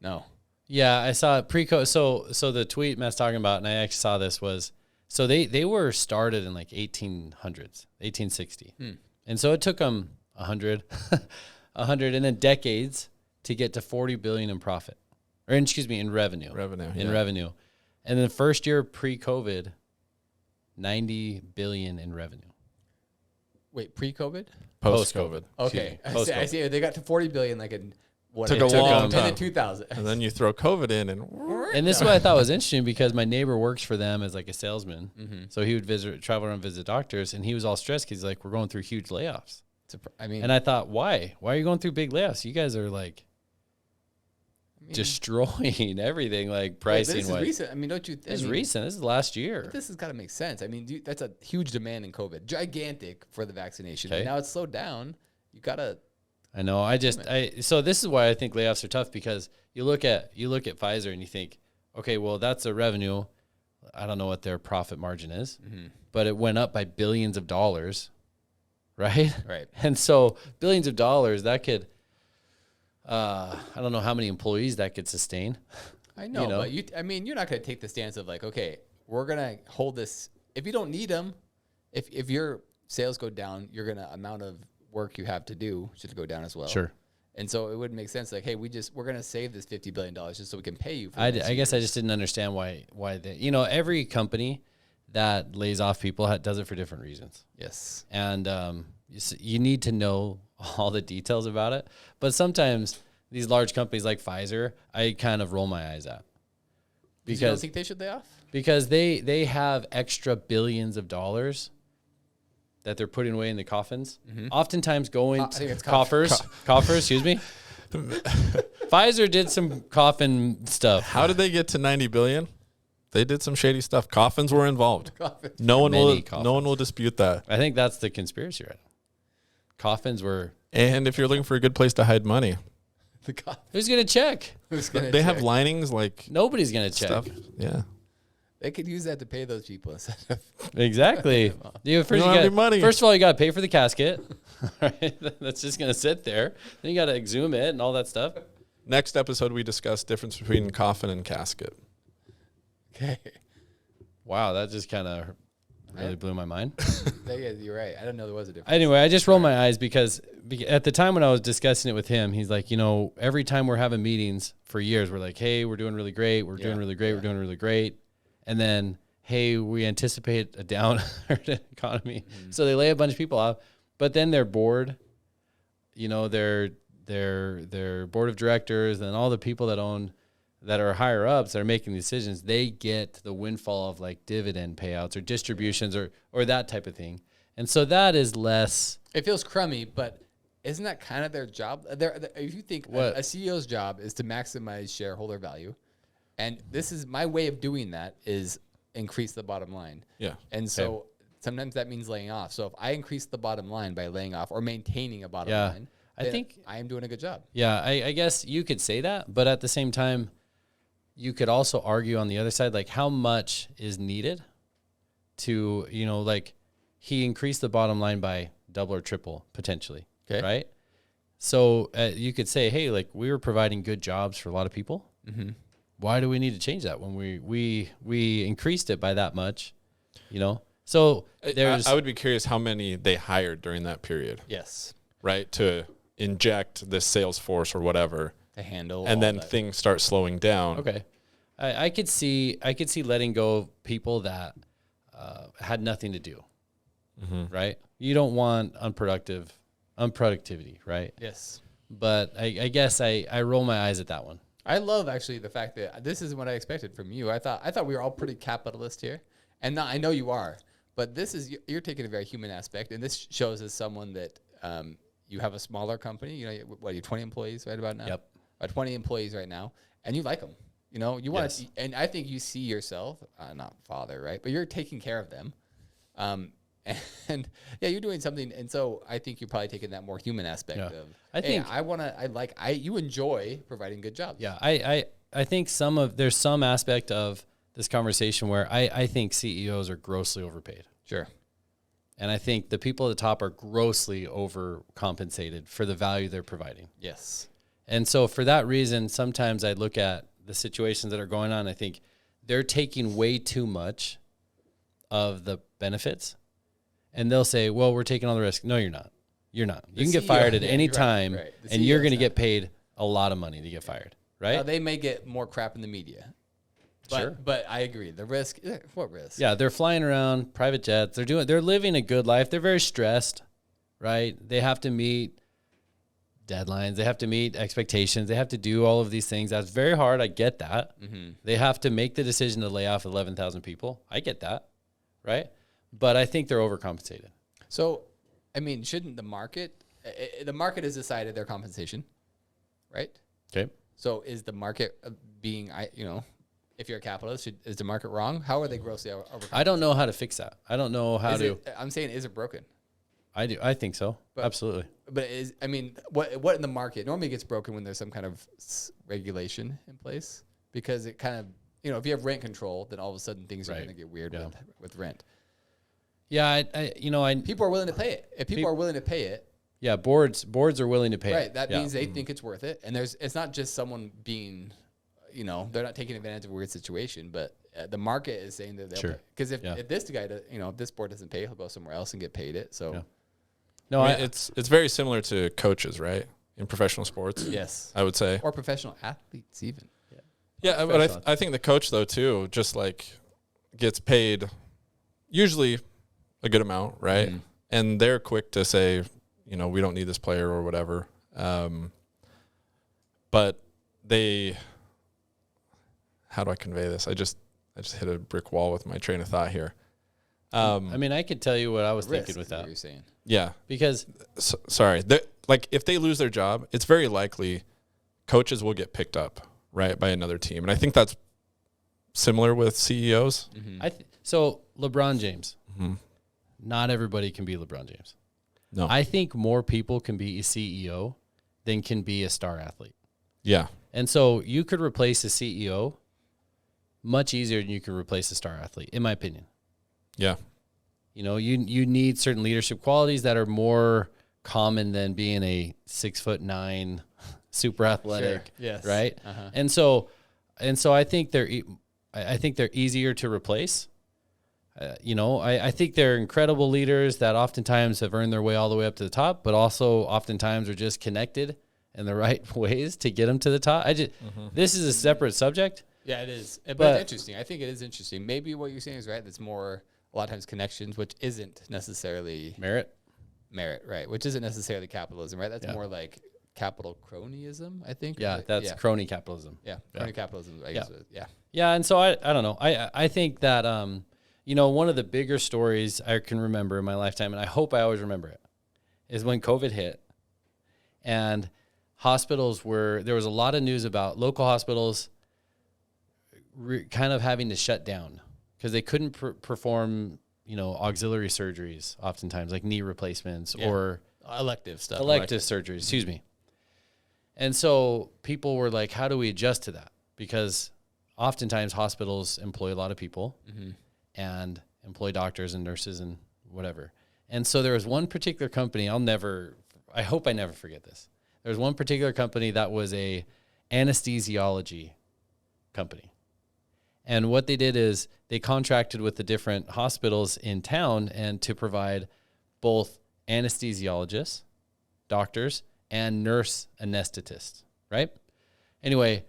Speaker 3: No.
Speaker 1: yeah, I saw it pre-COVID. So the tweet Matt's talking about, and I actually saw this was, so they were started in like 1800s, 1860. And so it took them 100 and then decades to get to 40 billion in profit, or excuse me, in revenue. Revenue. And then the first year pre-COVID, 90 billion in revenue.
Speaker 3: Wait, pre-COVID?
Speaker 2: Post-COVID.
Speaker 3: Okay.
Speaker 1: Excuse me.
Speaker 3: I see. They got to 40 billion like in what?
Speaker 2: Took
Speaker 3: it
Speaker 2: a long
Speaker 3: in
Speaker 2: time.
Speaker 3: the 2000.
Speaker 2: And then you throw COVID in
Speaker 1: And this is what I thought was interesting because my neighbor works for them as like a salesman. So he would travel around, visit doctors, and he was all stressed because he's like, we're going through huge layoffs.
Speaker 3: I mean,
Speaker 1: And I thought, why? Why are you going through big layoffs? You guys are like destroying everything, like pricing.
Speaker 3: This is recent. I mean, don't you?
Speaker 1: This is recent. This is last year.
Speaker 3: This has got to make sense. I mean, that's a huge demand in COVID, gigantic for the vaccination.
Speaker 1: Okay.
Speaker 3: And now it's slowed down. You gotta.
Speaker 1: I know. So this is why I think layoffs are tough because you look at Pfizer and you think, okay, well that's their revenue. I don't know what their profit margin is, but it went up by billions of dollars, right?
Speaker 3: Right.
Speaker 1: And so billions of dollars that could, I don't know how many employees that could sustain.
Speaker 3: I know, but I mean, you're not gonna take the stance of like, okay, we're gonna hold this. If you don't need them, if your sales go down, you're gonna amount of work you have to do should go down as well.
Speaker 1: Sure.
Speaker 3: And so it would make sense like, hey, we're going to save this $50 billion just so we can pay you. For
Speaker 1: I guess I just didn't understand why they, every company that lays off people does it for different reasons.
Speaker 3: Yes.
Speaker 1: And you need to know all the details about it. But sometimes these large companies like Pfizer, I kind of roll my eyes at.
Speaker 3: Because you don't think they should lay off?
Speaker 1: Because they have extra billions of dollars that they're putting away in the coffins. Oftentimes going to coffers, excuse me. Pfizer did some coffin stuff.
Speaker 2: How did they get to 90 billion? They did some shady stuff. Coffins were involved. No one will dispute that.
Speaker 1: I think that's the conspiracy right now. Coffins were.
Speaker 2: And if you're looking for a good place to hide money,
Speaker 1: who's going to check?
Speaker 2: They have linings like
Speaker 1: nobody's going to check.
Speaker 2: Stuff. Yeah.
Speaker 3: They could use that to pay those people instead of
Speaker 1: exactly. First of all, you got to pay for the casket. Right? That's just going to sit there. Then you got to exhume it and all that stuff.
Speaker 2: Next episode, we discuss difference between coffin and casket.
Speaker 3: Okay.
Speaker 1: Wow, that just kind of really blew my mind.
Speaker 3: Yeah, you're right. I didn't know there was a difference.
Speaker 1: Anyway, I just rolled my eyes because at the time when I was discussing it with him, he's like, every time we're having meetings for years, we're like, hey, we're doing really great. We're doing really great. We're doing really great. And then, hey, we anticipate a down economy. So they lay a bunch of people off, but then their board, their board of directors and all the people that are higher ups that are making decisions, they get the windfall of like dividend payouts or distributions or that type of thing. And so that is less.
Speaker 3: It feels crummy, but isn't that kind of their job? If you think a CEO's job is to maximize shareholder value, and this is my way of doing that is increase the bottom line.
Speaker 2: Yeah.
Speaker 3: And so sometimes that means laying off. So if I increase the bottom line by laying off or maintaining a bottom line,
Speaker 1: I think
Speaker 3: I am doing a good job.
Speaker 1: Yeah, I guess you could say that, but at the same time, you could also argue on the other side, like how much is needed to, like he increased the bottom line by double or triple potentially, right? So you could say, hey, like we were providing good jobs for a lot of people. Mm-hmm. Why do we need to change that when we increased it by that much, So
Speaker 2: I would be curious how many they hired during that period.
Speaker 3: Yes.
Speaker 2: Right, to inject this sales force or whatever.
Speaker 3: To handle
Speaker 2: and then
Speaker 3: that.
Speaker 2: Things start slowing down.
Speaker 1: Okay. I could see letting go of people that had nothing to do, right? You don't want unproductivity, right?
Speaker 3: Yes.
Speaker 1: But I guess I roll my eyes at that one.
Speaker 3: I love actually the fact that this is what I expected from you. I thought we were all pretty capitalist here, and now I know you are, but you're taking a very human aspect, and this shows as someone that you have a smaller company. You have 20 employees right about now.
Speaker 1: Yep.
Speaker 3: 20 employees right now, and you like them. You want to, and I think you see yourself, not father, right? But you're taking care of them. And yeah, you're doing something. And so I think you're probably taking that more human aspect of, you enjoy providing good jobs.
Speaker 1: Yeah. think there's some aspect of this conversation where I think CEOs are grossly overpaid.
Speaker 3: Sure.
Speaker 1: And I think the people at the top are grossly overcompensated for the value they're providing.
Speaker 3: Yes.
Speaker 1: And so for that reason, sometimes I look at the situations that are going on. I think they're taking way too much of the benefits, and they'll say, well, we're taking all the risk. No, you're not. You're not. You can get fired at any time,
Speaker 3: right.
Speaker 1: and you're going to
Speaker 3: CEO's
Speaker 1: get paid a lot of money to get fired, right?
Speaker 3: Now, they may get more crap in the media. But,
Speaker 1: Sure.
Speaker 3: But I agree. The risk, what risk?
Speaker 1: Yeah, they're flying around, private jets. They're living a good life. They're very stressed, right? They have to meet deadlines. They have to meet expectations. They have to do all of these things. That's very hard. I get that.
Speaker 3: Mm-hmm.
Speaker 1: They have to make the decision to lay off 11,000 people. I get that, right? But I think they're overcompensated.
Speaker 3: So, I mean, shouldn't the market has decided their compensation, right?
Speaker 1: Okay.
Speaker 3: So is the market being, if you're a capitalist, is the market wrong? How are they grossly overcompensated?
Speaker 1: I don't know how to fix that. I don't know how to.
Speaker 3: I'm saying, is it broken?
Speaker 1: I do. I think so.
Speaker 3: But-
Speaker 1: Absolutely.
Speaker 3: But what in the market normally gets broken when there's some kind of regulation in place, because it kind of, if you have rent control, then all of a sudden things are
Speaker 1: Right.
Speaker 3: going to get weird
Speaker 1: Yeah.
Speaker 3: with rent.
Speaker 1: Yeah.
Speaker 3: People are willing to pay it. If people are willing to pay it,
Speaker 1: yeah. Boards are willing to pay.
Speaker 3: right,
Speaker 1: it.
Speaker 3: that
Speaker 1: Yeah.
Speaker 3: means they think it's worth it. And it's not just someone being, they're not taking advantage of a weird situation, but the market is saying that they'll
Speaker 1: Sure.
Speaker 3: pay. Because if
Speaker 1: Yeah.
Speaker 3: this guy, if this board doesn't pay, he'll go somewhere else and get paid it. So
Speaker 1: Yeah. No,
Speaker 2: I mean, it's very similar to coaches, right? In professional sports,
Speaker 3: yes,
Speaker 2: I would say.
Speaker 3: or professional athletes even.
Speaker 2: Yeah, but I think the coach though too, just like gets paid usually a good amount, right?
Speaker 3: Mhm.
Speaker 2: And they're quick to say, we don't need this player or whatever. But how do I convey this? I just hit a brick wall with my train of thought here.
Speaker 1: I mean, I could tell you what I was
Speaker 3: Risk
Speaker 1: thinking with
Speaker 3: is what
Speaker 1: that,
Speaker 3: you're saying.
Speaker 2: Yeah.
Speaker 1: because
Speaker 2: Sorry. Like if they lose their job, it's very likely coaches will get picked up, right, by another team. And I think that's similar with CEOs.
Speaker 3: Mm-hmm.
Speaker 1: so LeBron James,
Speaker 2: Mhm.
Speaker 1: not everybody can be LeBron James.
Speaker 2: No.
Speaker 1: I think more people can be a CEO than can be a star athlete.
Speaker 2: Yeah.
Speaker 1: And so you could replace a CEO much easier than you could replace a star athlete, in my opinion.
Speaker 2: Yeah.
Speaker 1: You need certain leadership qualities that are more common than being a 6'9" super athletic,
Speaker 3: Yes.
Speaker 1: right?
Speaker 3: Uh-huh.
Speaker 1: And so I think they're easier to replace. I think they're incredible leaders that oftentimes have earned their way all the way up to the top, but also oftentimes are just connected in the right ways to get them to the top. This is a separate subject.
Speaker 3: Yeah, it is. But
Speaker 1: But-
Speaker 3: it's interesting. I think it is interesting. Maybe what you're saying is right. That's more a lot of times connections, which isn't necessarily
Speaker 1: Merit.
Speaker 3: merit, right? Which isn't necessarily capitalism, right? That's
Speaker 1: Yeah.
Speaker 3: more like capital cronyism, I think.
Speaker 1: Yeah,
Speaker 3: Like,
Speaker 1: that's crony capitalism.
Speaker 3: yeah, crony capitalism. I guess. Yeah.
Speaker 1: Yeah, and so I don't know. I think that one of the bigger stories I can remember in my lifetime, and I hope I always remember it, is when COVID hit, and there was a lot of news about local hospitals kind of having to shut down because they couldn't perform auxiliary surgeries oftentimes, like knee replacements or
Speaker 3: Elective stuff.
Speaker 1: elective surgeries, excuse me. And so people were like, how do we adjust to that? Because oftentimes hospitals employ a lot of people and employ doctors and nurses and whatever. And so there was one particular company, I hope I never forget this. There was one particular company that was a anesthesiology company. And what they did is they contracted with the different hospitals in town and to provide both anesthesiologists, doctors, and nurse anesthetists, right? Anyway,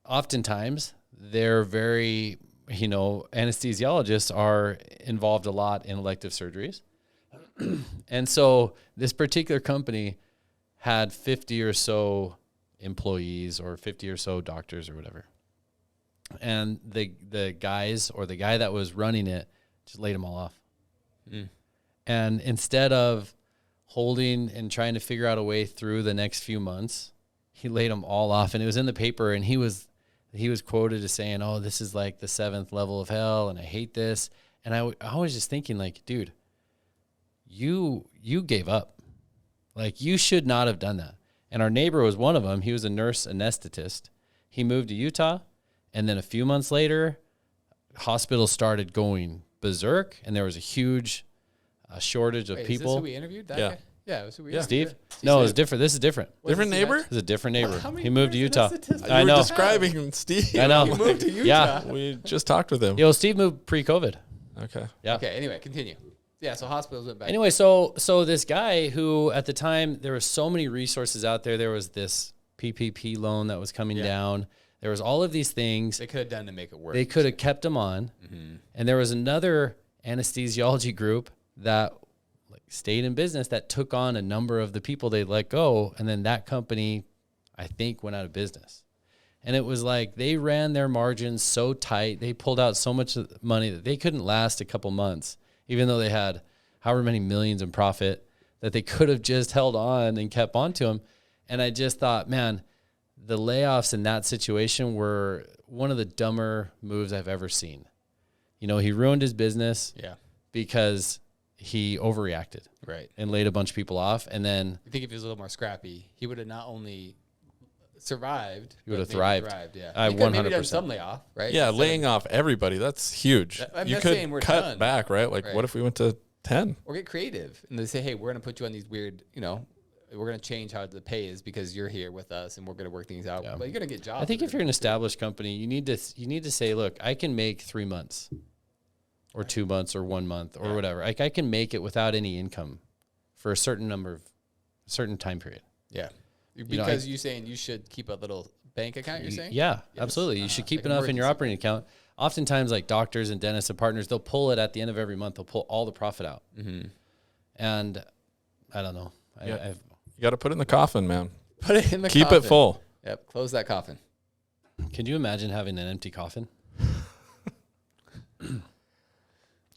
Speaker 1: oftentimes they're very, anesthesiologists are involved a lot in elective surgeries. And so this particular company had 50 or so employees or 50 or so doctors or whatever. And the guys or the guy that was running it just laid them all off. And instead of holding and trying to figure out a way through the next few months, he laid them all off. And it was in the paper, and he was quoted as saying, "Oh, this is like the 7th level of hell, and I hate this." And I was just thinking, like, dude, you gave up. Like, you should not have done that. And our neighbor was one of them. He was a nurse anesthetist. He moved to Utah, and then a few months later, hospitals started going berserk, and there was a huge shortage of
Speaker 3: Wait,
Speaker 1: people.
Speaker 3: Is this who we interviewed? That
Speaker 2: Yeah.
Speaker 3: guy? Yeah, it was who we
Speaker 2: Yeah.
Speaker 3: interviewed.
Speaker 1: Steve? No, it was different. This is different.
Speaker 2: Different neighbor?
Speaker 1: This is a different neighbor.
Speaker 3: How many
Speaker 1: He moved to
Speaker 3: years
Speaker 1: Utah.
Speaker 3: in that statistic?
Speaker 1: I
Speaker 2: You
Speaker 1: know.
Speaker 2: were describing Steve.
Speaker 1: I know.
Speaker 3: He moved to Utah.
Speaker 1: Yeah.
Speaker 2: We just talked with him.
Speaker 1: Yo, Steve moved pre-COVID.
Speaker 2: Okay.
Speaker 1: Yeah.
Speaker 3: Okay, anyway, continue. Yeah, so hospitals went back.
Speaker 1: Anyway, so this guy who at the time there were so many resources out there. There was this PPP loan that was coming down. There was all of these things
Speaker 3: They could have done to make it work.
Speaker 1: they could have kept him on, and there was another anesthesiology group that stayed in business that took on a number of the people they let go, and then that company, I think, went out of business. And it was like they ran their margins so tight, they pulled out so much money that they couldn't last a couple months, even though they had however many millions in profit, that they could have just held on and kept on to them. And I just thought, man, the layoffs in that situation were one of the dumber moves I've ever seen. You know, he ruined his business
Speaker 3: Yeah,
Speaker 1: because he overreacted
Speaker 3: right.
Speaker 1: and laid a bunch of people off. And then
Speaker 3: I think if he was a little more scrappy, he would have not only survived,
Speaker 1: He would
Speaker 3: but
Speaker 1: have
Speaker 3: maybe
Speaker 1: thrived.
Speaker 3: Yeah,
Speaker 1: I
Speaker 3: he could have maybe
Speaker 1: 100%.
Speaker 3: done some layoff, right?
Speaker 2: Yeah,
Speaker 3: Instead of-
Speaker 2: laying off everybody, that's huge.
Speaker 3: I'm
Speaker 2: You
Speaker 3: not saying
Speaker 2: could
Speaker 3: we're
Speaker 2: cut
Speaker 3: done.
Speaker 2: back, right? Like,
Speaker 3: Right.
Speaker 2: what if we went to 10?
Speaker 3: or get creative and they say, hey, we're going to put you on these weird, we're going to change how the pay is because you're here with us and we're going to work things out. But you're going to get jobs.
Speaker 1: I think if you're an established company, you need to say, look, I can make 3 months or 2 months or 1 month or whatever. Like I can make it without any income for a certain time period.
Speaker 3: yeah,
Speaker 1: know,
Speaker 3: because you're saying you should keep a little bank account. You're saying,
Speaker 1: Yeah, absolutely. You should keep
Speaker 3: like
Speaker 1: enough in your
Speaker 3: emergency
Speaker 1: operating account. Oftentimes, like doctors and dentists and partners, they'll pull it at the end of every month. They'll pull all the profit out. And I don't know.
Speaker 2: Yeah. You got to put it in the coffin, man.
Speaker 3: put it in the
Speaker 2: Keep
Speaker 3: coffin.
Speaker 2: it full.
Speaker 3: Yep, close that coffin.
Speaker 1: Can you imagine having an empty coffin?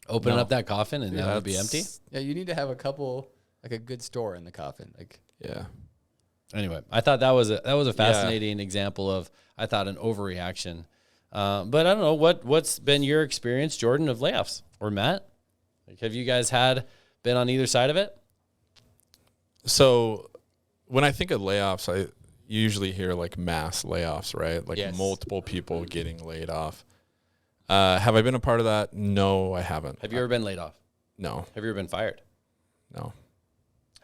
Speaker 1: Opening
Speaker 2: No.
Speaker 1: up that coffin and that would be empty?
Speaker 3: Yeah, you need to have a good store in the coffin. Like,
Speaker 2: Yeah.
Speaker 1: Anyway, I thought that was a fascinating example of, I thought, an overreaction. But I don't know, what's been your experience, Jordan, of layoffs, or Matt? Like, have you guys been on either side of it?
Speaker 2: So when I think of layoffs, I usually hear like mass layoffs, right? Like
Speaker 3: Yes.
Speaker 2: multiple people getting laid off. Have I been a part of that? No, I haven't.
Speaker 1: Have you ever been laid off?
Speaker 2: No,
Speaker 1: Have you ever been fired?
Speaker 2: no.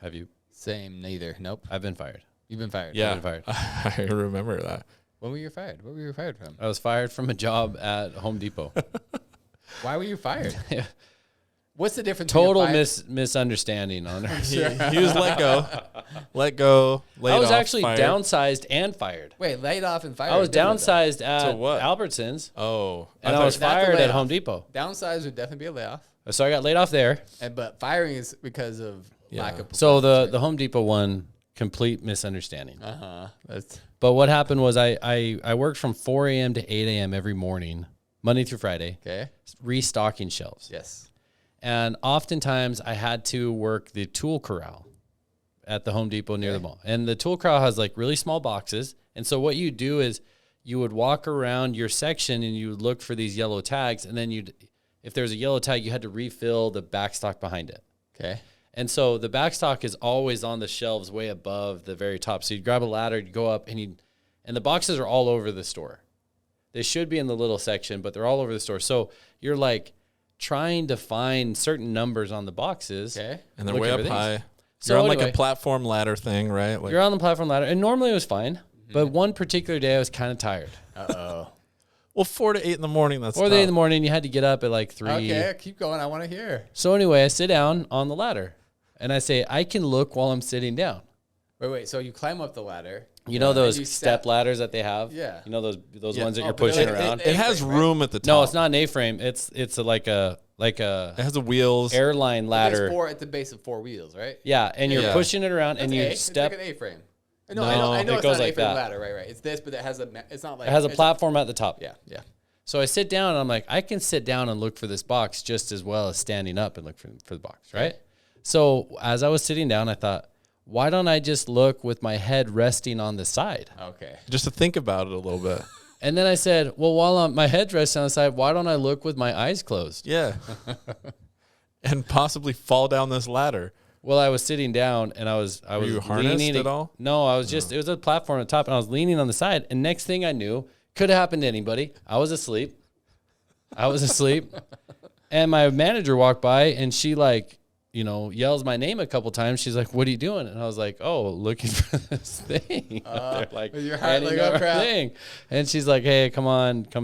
Speaker 1: Have you?
Speaker 3: same, neither. Nope.
Speaker 1: I've been fired.
Speaker 3: You've been fired.
Speaker 2: Yeah,
Speaker 1: been fired.
Speaker 2: I remember that.
Speaker 3: When were you fired? What were you fired from?
Speaker 1: I was fired from a job at Home Depot.
Speaker 3: Why were you fired? What's the difference?
Speaker 1: Total
Speaker 3: between a fired-
Speaker 1: misunderstanding on her.
Speaker 2: He was let go, laid
Speaker 1: I was
Speaker 2: off,
Speaker 1: actually
Speaker 2: fired.
Speaker 1: downsized and fired.
Speaker 3: Wait, laid off and fired.
Speaker 1: I was
Speaker 3: are different, though.
Speaker 1: downsized at
Speaker 2: To what?
Speaker 1: Albertsons,
Speaker 2: Oh,
Speaker 1: and I
Speaker 2: thought-
Speaker 1: was
Speaker 3: That's a
Speaker 1: fired at
Speaker 3: layoff.
Speaker 1: Home Depot.
Speaker 3: Downsized would definitely be a layoff,
Speaker 1: So I got laid off there.
Speaker 3: but firing is because of lack of.
Speaker 1: So the Home Depot one, complete misunderstanding.
Speaker 3: That's
Speaker 1: But what happened was I worked from 4 a.m. to 8 a.m. every morning, Monday through Friday,
Speaker 3: okay.
Speaker 1: restocking shelves.
Speaker 3: Yes.
Speaker 1: And oftentimes I had to work the tool corral at the Home Depot near the mall. And the tool corral has like really small boxes. And so what you do is you would walk around your section and you would look for these yellow tags. And then if there's a yellow tag, you had to refill the backstock behind it.
Speaker 3: Okay.
Speaker 1: And so the backstock is always on the shelves way above the very top. So you'd grab a ladder, you'd go up, and the boxes are all over the store. They should be in the little section, but they're all over the store. So you're like trying to find certain numbers on the boxes.
Speaker 3: Okay.
Speaker 2: and they're
Speaker 1: look
Speaker 2: way
Speaker 1: at
Speaker 2: up
Speaker 1: everything.
Speaker 2: high.
Speaker 1: So
Speaker 2: You're on like
Speaker 1: anyway,
Speaker 2: a platform ladder thing, right? Like,
Speaker 1: you're on the platform ladder, and normally it was fine. But one particular day I was kind of tired.
Speaker 2: well, 4 to 8 in the morning. That's
Speaker 1: 4 in the
Speaker 2: tough.
Speaker 1: morning, you had to get up at like 3.
Speaker 3: Okay. Keep going. I want to hear.
Speaker 1: So anyway, I sit down on the ladder, and I say, I can look while I'm sitting down.
Speaker 3: Wait. So you climb up the ladder.
Speaker 1: You know
Speaker 3: and
Speaker 1: those
Speaker 3: you
Speaker 1: step ladders that they have?
Speaker 3: Yeah.
Speaker 1: You know those
Speaker 2: Yeah.
Speaker 1: ones that
Speaker 3: Oh,
Speaker 1: you're
Speaker 3: but
Speaker 1: pushing
Speaker 3: it-
Speaker 1: around?
Speaker 2: It has
Speaker 3: A-frame, right?
Speaker 2: room at the top.
Speaker 1: No, it's not an A-frame. It's like a
Speaker 2: It has the wheels.
Speaker 1: airline ladder.
Speaker 3: There's 4 at the base of 4 wheels, right?
Speaker 1: Yeah, and you're
Speaker 2: Yeah.
Speaker 1: pushing it around, and
Speaker 3: That's
Speaker 1: you
Speaker 3: A.
Speaker 1: step.
Speaker 3: It's like an A-frame.
Speaker 1: No,
Speaker 3: I know
Speaker 1: it
Speaker 3: it's
Speaker 1: goes
Speaker 3: not
Speaker 1: like
Speaker 3: an A-frame
Speaker 1: that.
Speaker 3: ladder, right? It's this, but it has it's not like
Speaker 1: It has a
Speaker 3: it's
Speaker 1: platform at the top.
Speaker 3: Yeah.
Speaker 1: So I sit down, and I'm like, I can sit down and look for this box just as well as standing up and look for the box, right? So as I was sitting down, I thought, why don't I just look with my head resting on the side?
Speaker 3: Okay.
Speaker 2: Just to think about it a little bit.
Speaker 1: And then I said, well, while my head's resting on the side, why don't I look with my eyes closed?
Speaker 2: Yeah. And possibly fall down this ladder.
Speaker 1: Well, I was sitting down and I was
Speaker 2: you harnessed
Speaker 1: leaning
Speaker 2: at all?
Speaker 1: No, I was just, it was a platform at the top and I was leaning on the side. And next thing I knew, could have happened to anybody. I was asleep. And my manager walked by and she like, you know, yells my name a couple times. She's like, "What are you doing?" And I was like, "Oh, looking for this thing." They're like,
Speaker 3: with your heart like,
Speaker 1: handing
Speaker 3: "Oh,
Speaker 1: over
Speaker 3: crap."
Speaker 1: thing. And she's like, "Hey, come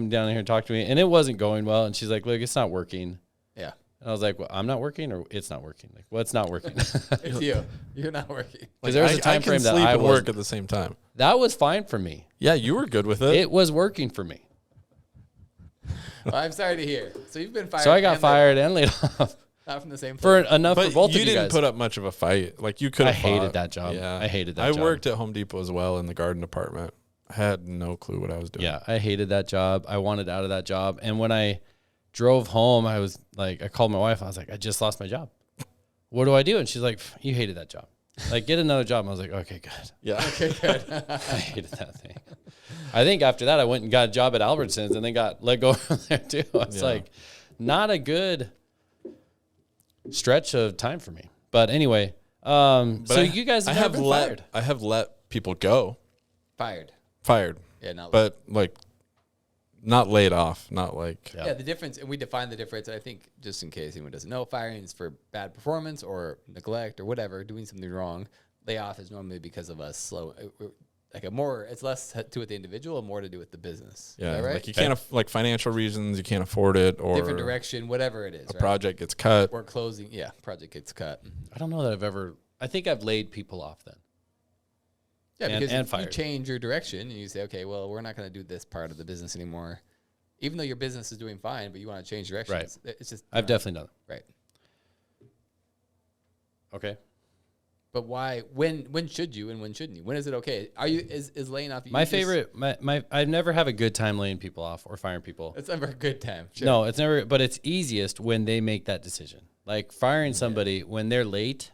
Speaker 1: down here and talk to me." And it wasn't going well. And she's like, "Look, it's not working."
Speaker 3: Yeah.
Speaker 1: And I was like, "Well, I'm not working, or it's not working." Like, well, it's not working.
Speaker 3: It's you. You're not working.
Speaker 1: Because there was a time frame that
Speaker 2: sleep
Speaker 1: I
Speaker 2: and
Speaker 1: was
Speaker 2: work at the same time.
Speaker 1: that was fine for me.
Speaker 2: Yeah, you were good with it.
Speaker 1: It was working for me.
Speaker 3: Well, I'm sorry to hear. So you've been fired.
Speaker 1: So I got
Speaker 3: and
Speaker 1: fired and laid off
Speaker 3: not from the same
Speaker 1: for
Speaker 3: place.
Speaker 1: enough
Speaker 2: but
Speaker 1: for both
Speaker 2: you
Speaker 1: of you
Speaker 2: didn't
Speaker 1: guys.
Speaker 2: put up much of a fight. Like you could.
Speaker 1: I hated that job.
Speaker 2: Yeah,
Speaker 1: I hated that
Speaker 2: I
Speaker 1: job.
Speaker 2: worked at Home Depot as well in the garden department. I had no clue what I was doing.
Speaker 1: Yeah, I hated that job. I wanted out of that job. And when I drove home, I was like, I called my wife. I was like, I just lost my job. What do I do? And she's like, you hated that job. Like, get another job. And I was like, okay, good.
Speaker 2: Yeah.
Speaker 3: Okay, good.
Speaker 1: I hated that thing. I think after that, I went and got a job at Albertsons and then got let go from there too. It's like not a good stretch of time for me. But anyway, so you guys have never been fired.
Speaker 2: I have let people go.
Speaker 3: Fired.
Speaker 2: Yeah,
Speaker 3: not
Speaker 2: but like not laid off, not like
Speaker 3: Yeah, the difference, and we define the difference. I think just in case anyone doesn't know, firing is for bad performance or neglect or whatever, doing something wrong. Layoff is normally because of a slow, like a more. It's less to do with the individual and more to do with the business.
Speaker 2: yeah,
Speaker 3: Is that right?
Speaker 2: like you can't like financial reasons, you can't afford it, or
Speaker 3: Different direction, whatever it is.
Speaker 2: a project gets cut.
Speaker 3: or closing. Yeah, project gets cut.
Speaker 1: I don't know that I've ever. I think I've laid people off then.
Speaker 3: Yeah,
Speaker 1: And-
Speaker 3: because
Speaker 1: and
Speaker 3: if you
Speaker 1: fired.
Speaker 3: change your direction and you say, okay, well, we're not going to do this part of the business anymore, even though your business is doing fine, but you want to change directions.
Speaker 1: Right.
Speaker 3: It's just
Speaker 1: I've definitely done
Speaker 3: right.
Speaker 1: it. Okay.
Speaker 3: But why? When should you and when shouldn't you? When is it okay? Are you is laying off?
Speaker 1: My favorite. I never have a good time laying people off or firing people.
Speaker 3: It's never a good time. Sure.
Speaker 1: No, it's never. But it's easiest when they make that decision. Like firing somebody when they're late.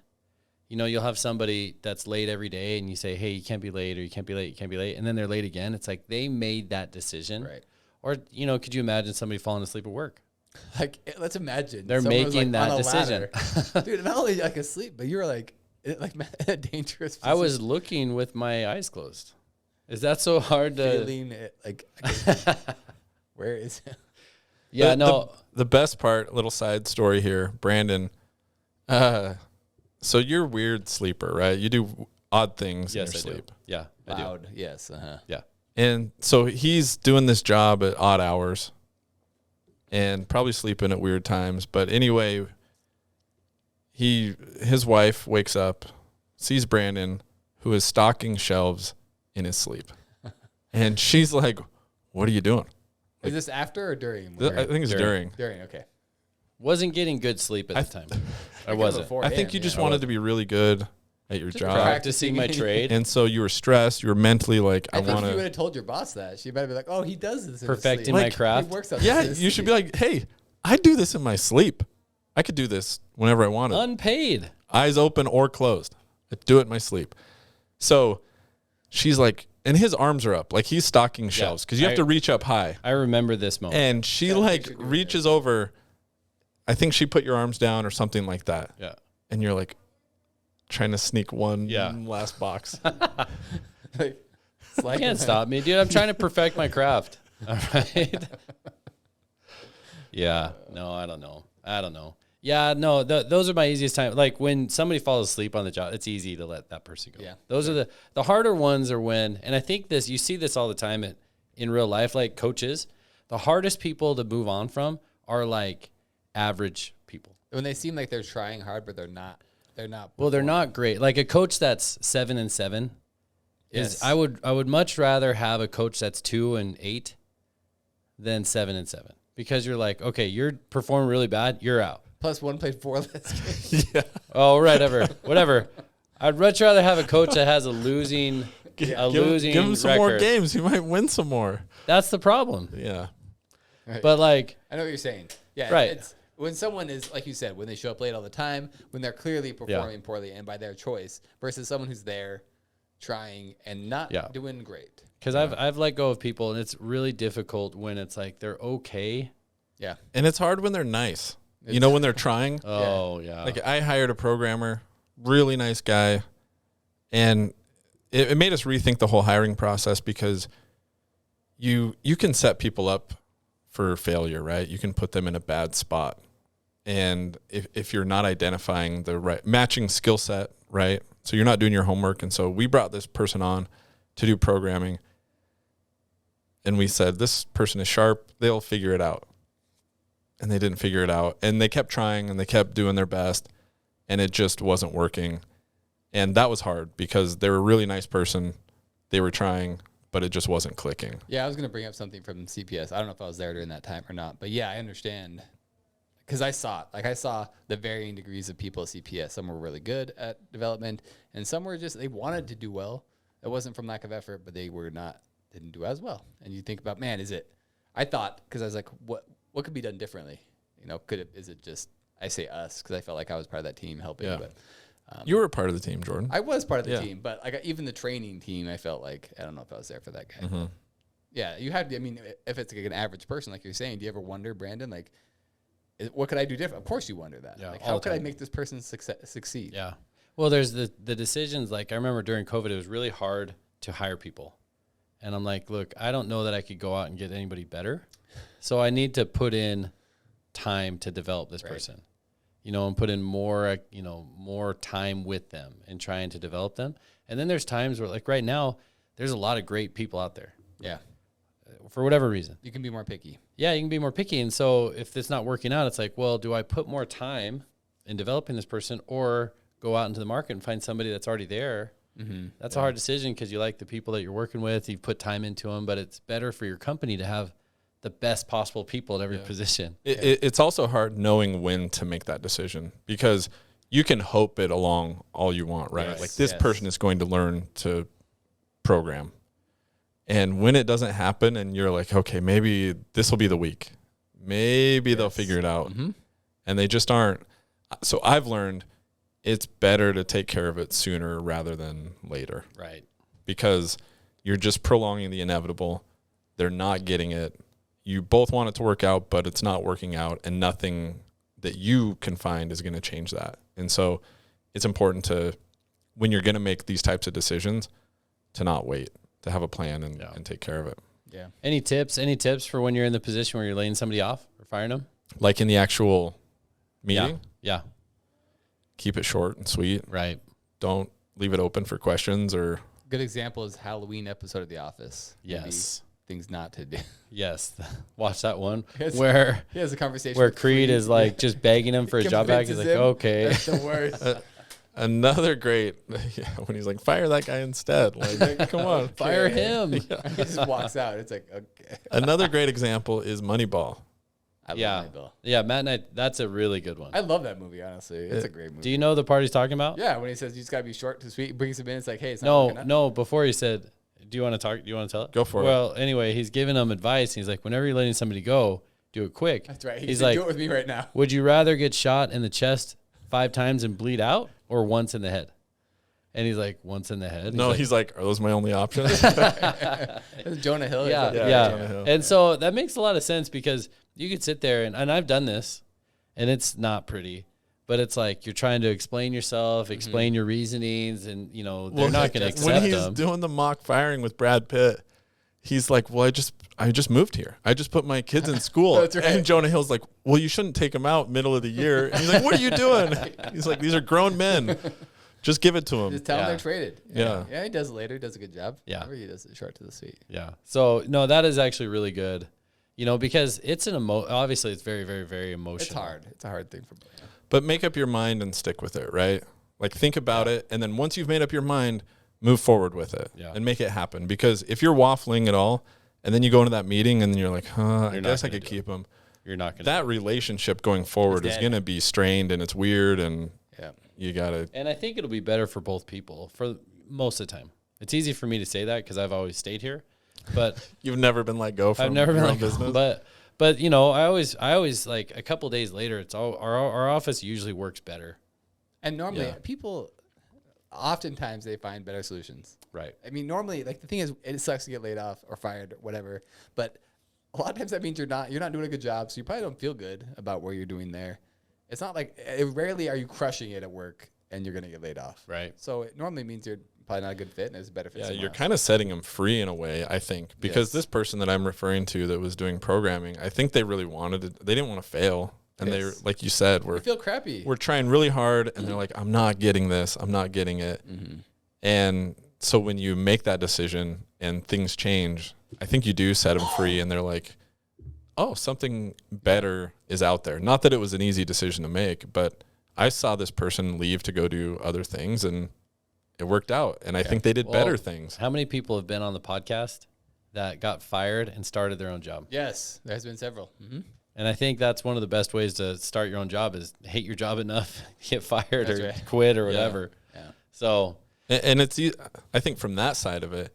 Speaker 1: You know, you'll have somebody that's late every day, and you say, "Hey, you can't be late," or "You can't be late," "You can't be late," and then they're late again. It's like they made that decision.
Speaker 3: Right.
Speaker 1: Or could you imagine somebody falling asleep at work?
Speaker 3: Like, let's imagine
Speaker 1: They're
Speaker 3: someone was,
Speaker 1: making
Speaker 3: like,
Speaker 1: that
Speaker 3: on a
Speaker 1: decision.
Speaker 3: ladder. Dude. Not only like asleep, but you were like in a dangerous position.
Speaker 1: I was looking with my eyes closed. Is that so hard to?
Speaker 3: feeling it, like okay, where is it?
Speaker 1: Yeah,
Speaker 2: The-
Speaker 1: no.
Speaker 2: The best part, little side story here, Brandon. So you're a weird sleeper, right? You do odd things
Speaker 1: Yes,
Speaker 2: in your
Speaker 1: I
Speaker 2: sleep.
Speaker 1: do. Yeah, I do.
Speaker 3: Loud. Yes.
Speaker 1: Yeah.
Speaker 2: And so he's doing this job at odd hours and probably sleeping at weird times. But anyway, his wife wakes up, sees Brandon, who is stocking shelves in his sleep. And she's like, "What are you doing?"
Speaker 3: Is this after or during?
Speaker 2: I think it's during.
Speaker 3: During. Okay.
Speaker 1: Wasn't getting good sleep at the time. I wasn't.
Speaker 3: before.
Speaker 2: I think you just wanted to be really good at your job.
Speaker 1: Practicing my trade.
Speaker 2: And so you were stressed. You were mentally like, I
Speaker 3: I think
Speaker 2: want
Speaker 3: if you would
Speaker 2: to.
Speaker 3: have told your boss that, she might have been like, "Oh, he does this." in his
Speaker 1: Perfecting
Speaker 3: sleep.
Speaker 1: my
Speaker 2: Like,
Speaker 1: craft.
Speaker 3: He works on
Speaker 2: Yeah,
Speaker 3: this.
Speaker 2: you should be like, hey, I do this in my sleep. I could do this whenever I wanted.
Speaker 1: Unpaid.
Speaker 2: Eyes open or closed. I do it in my sleep. So she's like, and his arms are up. Like he's stocking shelves because you have to reach up high.
Speaker 1: I remember this moment.
Speaker 2: And she like reaches over. I think she put your arms down or something like that.
Speaker 1: Yeah.
Speaker 2: And you're like trying to sneak one
Speaker 1: Yeah.
Speaker 2: last box.
Speaker 3: Like, it's like
Speaker 1: Can't stop me, dude. I'm trying to perfect my craft. All right. Yeah. No, I don't know. Yeah, no, those are my easiest time. Like when somebody falls asleep on the job, it's easy to let that person go.
Speaker 3: Yeah.
Speaker 1: Those are the harder ones are when, and I think you see this all the time in real life, like coaches, the hardest people to move on from are like average people.
Speaker 3: when they seem like they're trying hard, but they're not. They're not.
Speaker 1: Well, they're not great. Like a coach that's 7-7 is I would much rather have a coach that's 2-8 than 7-7 because you're like, okay, you're performing really bad, you're out.
Speaker 3: Plus one played 4 less games.
Speaker 2: Yeah.
Speaker 1: Oh, whatever. I'd much rather have a coach that has a losing losing
Speaker 2: Give him some
Speaker 1: record.
Speaker 2: more games. He might win some more.
Speaker 1: That's the problem.
Speaker 2: Yeah.
Speaker 3: Right.
Speaker 1: But like,
Speaker 3: I know what you're saying. Yeah,
Speaker 1: Right.
Speaker 3: It's when someone is, like you said, when they show up late all the time, when they're clearly performing poorly and by their choice, versus someone who's there trying and not doing great.
Speaker 1: because I've let go of people, and it's really difficult when it's like they're okay.
Speaker 3: Yeah.
Speaker 2: And it's hard when they're nice. You know, when they're trying.
Speaker 1: Oh yeah.
Speaker 2: Like I hired a programmer really nice guy. And it made us rethink the whole hiring process, because you can set people up for failure, right? You can put them in a bad spot. And if you're not identifying the right matching skill set, right? So you're not doing your homework. And so we brought this person on to do programming. And we said, this person is sharp. They'll figure it out. And they didn't figure it out. And they kept trying and they kept doing their best. And it just wasn't working. And that was hard because they were a really nice person. They were trying, but it just wasn't clicking.
Speaker 3: Yeah, I was going to bring up something from CPS. I don't know if I was there during that time or not. But yeah, I understand. Because I saw it. Like, I saw the varying degrees of people at CPS. Some were really good at development, and some were just, they wanted to do well. It wasn't from lack of effort, but they didn't do as well. And you think about, man, I thought, because I was like, what could be done differently? You know, is it just, I say us, because I felt like I was part of that team helping.
Speaker 2: Yeah.
Speaker 3: But
Speaker 2: You were a part of the team, Jordan.
Speaker 3: I was part of the team, but like even the training team, I felt like, I don't know if I was there for that guy.
Speaker 2: Mm-hmm.
Speaker 3: Yeah, you have to, I mean, if it's like an average person, like you're saying, do you ever wonder, Brandon, like, what could I do different? Of course you wonder that.
Speaker 1: Yeah,
Speaker 3: like, how could I make this person succeed?
Speaker 1: Yeah. Well, there's the decisions. Like, I remember during COVID, it was really hard to hire people. And I'm like, look, I don't know that I could go out and get anybody better. So I need to put in time to develop this person, you know, and put in more time with them and trying to develop them. And then there's times where, like right now, there's a lot of great people out there.
Speaker 3: Yeah.
Speaker 1: For whatever reason.
Speaker 3: You can be more picky.
Speaker 1: Yeah, you can be more picky. And so if it's not working out, it's like, well, do I put more time in developing this person or go out into the market and find somebody that's already there? Mm-hmm. That's a hard decision because you like the people that you're working with. You've put time into them, but it's better for your company to have the best possible people at every position.
Speaker 2: It's also hard knowing when to make that decision, because you can hope it along all you want, right?
Speaker 3: Yes,
Speaker 2: like this person is going to learn to program. And when it doesn't happen and you're like, okay, maybe this will be the week. Maybe they'll figure it out. Mm-hmm. And they just aren't. So I've learned it's better to take care of it sooner rather than later.
Speaker 1: Right.
Speaker 2: Because you're just prolonging the inevitable. They're not getting it. You both want it to work out, but it's not working out, and nothing that you can find is going to change that. And so it's important to, when you're going to make these types of decisions, to not wait, to have a plan and take care of it.
Speaker 3: Yeah.
Speaker 1: Any tips for when you're in the position where you're laying somebody off or firing them?
Speaker 2: Like in the actual meeting?
Speaker 1: Yeah.
Speaker 2: Keep it short and sweet.
Speaker 1: Right.
Speaker 2: Don't leave it open for questions or.
Speaker 3: Good example is Halloween episode of The Office.
Speaker 1: Yes.
Speaker 3: Maybe things not to do.
Speaker 1: Yes. Watch that one
Speaker 3: where he has a conversation
Speaker 1: where Creed is like just begging him for a job back. He's like, okay.
Speaker 3: That's the worst.
Speaker 2: Another great, when he's like, fire that guy instead. Like, come on.
Speaker 1: Fire him.
Speaker 3: He just walks out. It's like, okay.
Speaker 2: Another great example is Moneyball.
Speaker 3: I love Moneyball.
Speaker 1: Yeah, Matt and I, that's a really good one.
Speaker 3: I love that movie, honestly. It's a great movie.
Speaker 1: Do you know the part he's talking about?
Speaker 3: Yeah, when he says you just got to be short to sweet, he brings him in. It's like, hey, it's not working out.
Speaker 1: No, before he said, do you want to talk? Do you want to tell it?
Speaker 2: Go for it.
Speaker 1: Well, anyway, he's giving them advice. And he's like, whenever you're letting somebody go, do it quick.
Speaker 3: That's right.
Speaker 1: He's like,
Speaker 3: do it with me right now.
Speaker 1: Would you rather get shot in the chest 5 times and bleed out or once in the head? And he's like, once in the head.
Speaker 2: He's like, are those my only options?
Speaker 3: Jonah Hill.
Speaker 1: Yeah.
Speaker 2: Jonah Hill.
Speaker 1: And so that makes a lot of sense because you could sit there and I've done this and it's not pretty, but it's like you're trying to explain yourself, explain your reasonings, and they're not going to accept
Speaker 2: when he's
Speaker 1: them.
Speaker 2: doing the mock firing with Brad Pitt, he's like, well, I just moved here. I just put my kids in school.
Speaker 3: That's right.
Speaker 2: And Jonah Hill's like, well, you shouldn't take them out middle of the year. And he's like, what are you doing? He's like, these are grown men. Just give it to him.
Speaker 3: Just tell him they're traded.
Speaker 2: Yeah.
Speaker 3: Yeah, he does it later. He does a good job.
Speaker 1: Yeah.
Speaker 3: Or he does it short to the sweet.
Speaker 1: Yeah. So, no, that is actually really good, because it's obviously it's very, very, very emotional.
Speaker 3: It's hard. It's a hard thing for both.
Speaker 2: But make up your mind and stick with it, right? Like think about it. And then once you've made up your mind, move forward with it and make it happen. Because if you're waffling at all and then you go into that meeting and you're like, I guess I could keep him.
Speaker 1: You're not going to.
Speaker 2: That relationship going forward is going to be strained and it's weird and you got to.
Speaker 1: And I think it'll be better for both people for most of the time. It's easy for me to say that because I've always stayed here, but
Speaker 2: you've never been let go from
Speaker 1: I've never been
Speaker 2: your own
Speaker 1: let go,
Speaker 2: business.
Speaker 1: But I always like a couple days later, it's all our office usually works better.
Speaker 3: And normally people, oftentimes they find better solutions.
Speaker 1: Right.
Speaker 3: I mean, normally, like the thing is, it sucks to get laid off or fired or whatever, but a lot of times that means you're not doing a good job, so you probably don't feel good about what you're doing there. It's not like rarely are you crushing it at work and you're going to get laid off.
Speaker 1: Right.
Speaker 3: So it normally means you're probably not a good fit and it's a better fit.
Speaker 2: Yeah, you're kind of setting them free in a way, I think, because this person that I'm referring to that was doing programming, I think they really wanted it. They didn't want to fail. And they're, like you said,
Speaker 3: you feel crappy.
Speaker 2: We're trying really hard, and they're like, I'm not getting this. I'm not getting it. And so when you make that decision and things change, I think you do set them free, and they're like, oh, something better is out there. Not that it was an easy decision to make, but I saw this person leave to go do other things, and it worked out. And I think they did better things.
Speaker 1: How many people have been on the podcast that got fired and started their own job?
Speaker 3: Yes, there's been several.
Speaker 1: And I think that's one of the best ways to start your own job is hate your job enough, get fired
Speaker 3: That's
Speaker 1: or
Speaker 3: right.
Speaker 1: quit or whatever.
Speaker 3: Yeah.
Speaker 1: So,
Speaker 2: And it's, I think from that side of it,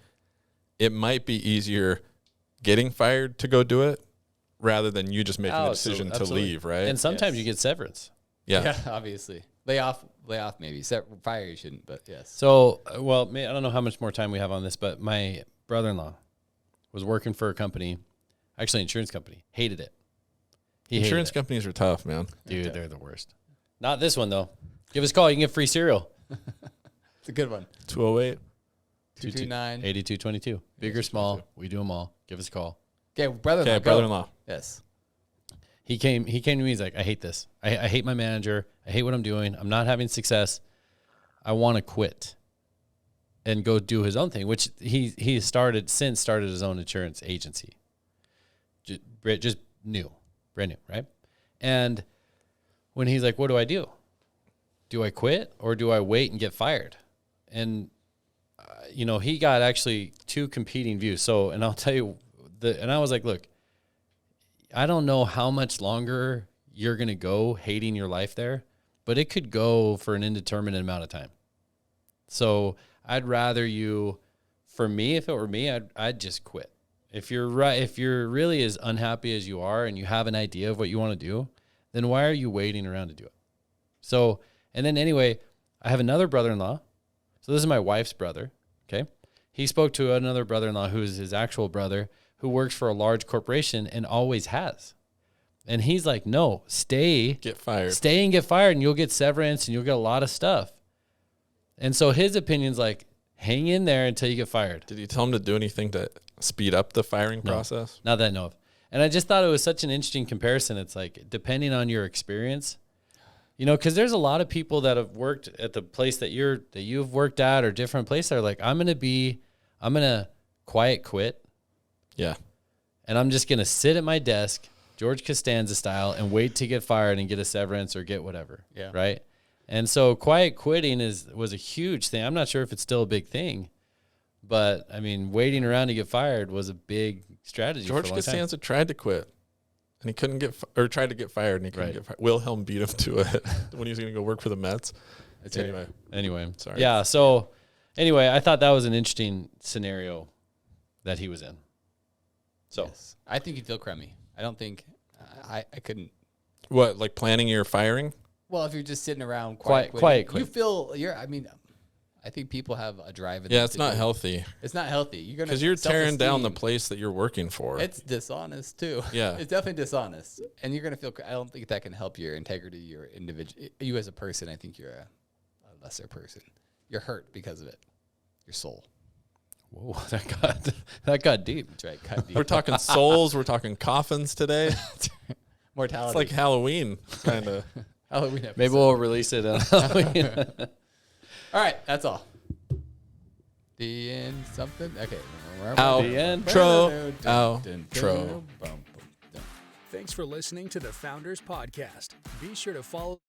Speaker 2: it might be easier getting fired to go do it rather than you just making the decision to leave, right?
Speaker 1: And sometimes you get severance.
Speaker 3: Yeah, obviously. Lay off maybe. Fire you shouldn't, but yes.
Speaker 1: So, well, I don't know how much more time we have on this, but my brother-in-law was working for a company, actually an insurance company, hated it.
Speaker 2: Insurance companies are tough, man.
Speaker 1: Dude, they're the worst. Not this one, though. Give us a call. You can get free cereal.
Speaker 3: It's a good one.
Speaker 2: 208.
Speaker 3: 229.
Speaker 1: 8222. Big or small, we do them all. Give us a call.
Speaker 3: Okay, brother-in-law.
Speaker 2: Okay, brother-in-law.
Speaker 3: Yes.
Speaker 1: He came to me. He's like, I hate this. I hate my manager. I hate what I'm doing. I'm not having success. I want to quit and go do his own thing, which he started his own insurance agency. Just new. Brand new, right? And when he's like, what do I do? Do I quit or do I wait and get fired? And, he got actually two competing views. So, and I'll tell you, and I was like, look, I don't know how much longer you're going to go hating your life there, but it could go for an indeterminate amount of time. So I'd rather for me, if it were me, I'd just quit. If you're really as unhappy as you are and you have an idea of what you want to do, then why are you waiting around to do it? So, and then anyway, I have another brother-in-law. So this is my wife's brother. Okay. He spoke to another brother-in-law who is his actual brother who works for a large corporation and always has. And he's like, no, stay and get fired and you'll get severance and you'll get a lot of stuff. And so his opinion's like, hang in there until you get fired.
Speaker 2: Did you tell him to do anything to speed up the firing process?
Speaker 1: Not that I know of. And I just thought it was such an interesting comparison. It's like, depending on your experience, because there's a lot of people that have worked at the place that you've worked at or different places that are like, I'm going to quiet quit.
Speaker 2: Yeah.
Speaker 1: And I'm just going to sit at my desk, George Costanza style, and wait to get fired and get a severance or get whatever.
Speaker 3: Yeah.
Speaker 1: Right. And so quiet quitting was a huge thing. I'm not sure if it's still a big thing, but I mean, waiting around to get fired was a big strategy.
Speaker 2: George
Speaker 1: for a long
Speaker 2: Costanza
Speaker 1: time.
Speaker 2: tried to quit and he couldn't tried to get fired and he couldn't get fired. Wilhelm beat him to it when he was going to go work for the Mets.
Speaker 1: Anyway.
Speaker 2: Sorry.
Speaker 1: Yeah. So anyway, I thought that was an interesting scenario that he was in. So
Speaker 3: yes. I think you'd feel crummy. I don't think I couldn't.
Speaker 2: What, like planning your firing?
Speaker 3: Well, if you're just sitting around
Speaker 1: quiet,
Speaker 3: you feel I think people have a drive.
Speaker 2: It's not healthy.
Speaker 3: It's not healthy.
Speaker 2: Because you're tearing down the place that you're working for.
Speaker 3: It's dishonest too.
Speaker 2: Yeah.
Speaker 3: It's definitely dishonest. And you're going to feel, I don't think that can help your integrity, your individual, you as a person. I think you're a lesser person. You're hurt because of it. Your soul.
Speaker 1: Whoa, that got deep.
Speaker 3: That's right. Cut deep.
Speaker 2: We're talking souls. We're talking coffins today.
Speaker 3: Mortality.
Speaker 2: It's like Halloween, kind of.
Speaker 3: Halloween episode.
Speaker 1: Maybe we'll release it on Halloween.
Speaker 3: All right, that's all. The end. Something. Okay.
Speaker 2: Outro.
Speaker 3: Thanks
Speaker 4: for listening to the Founders Podcast. Be sure to follow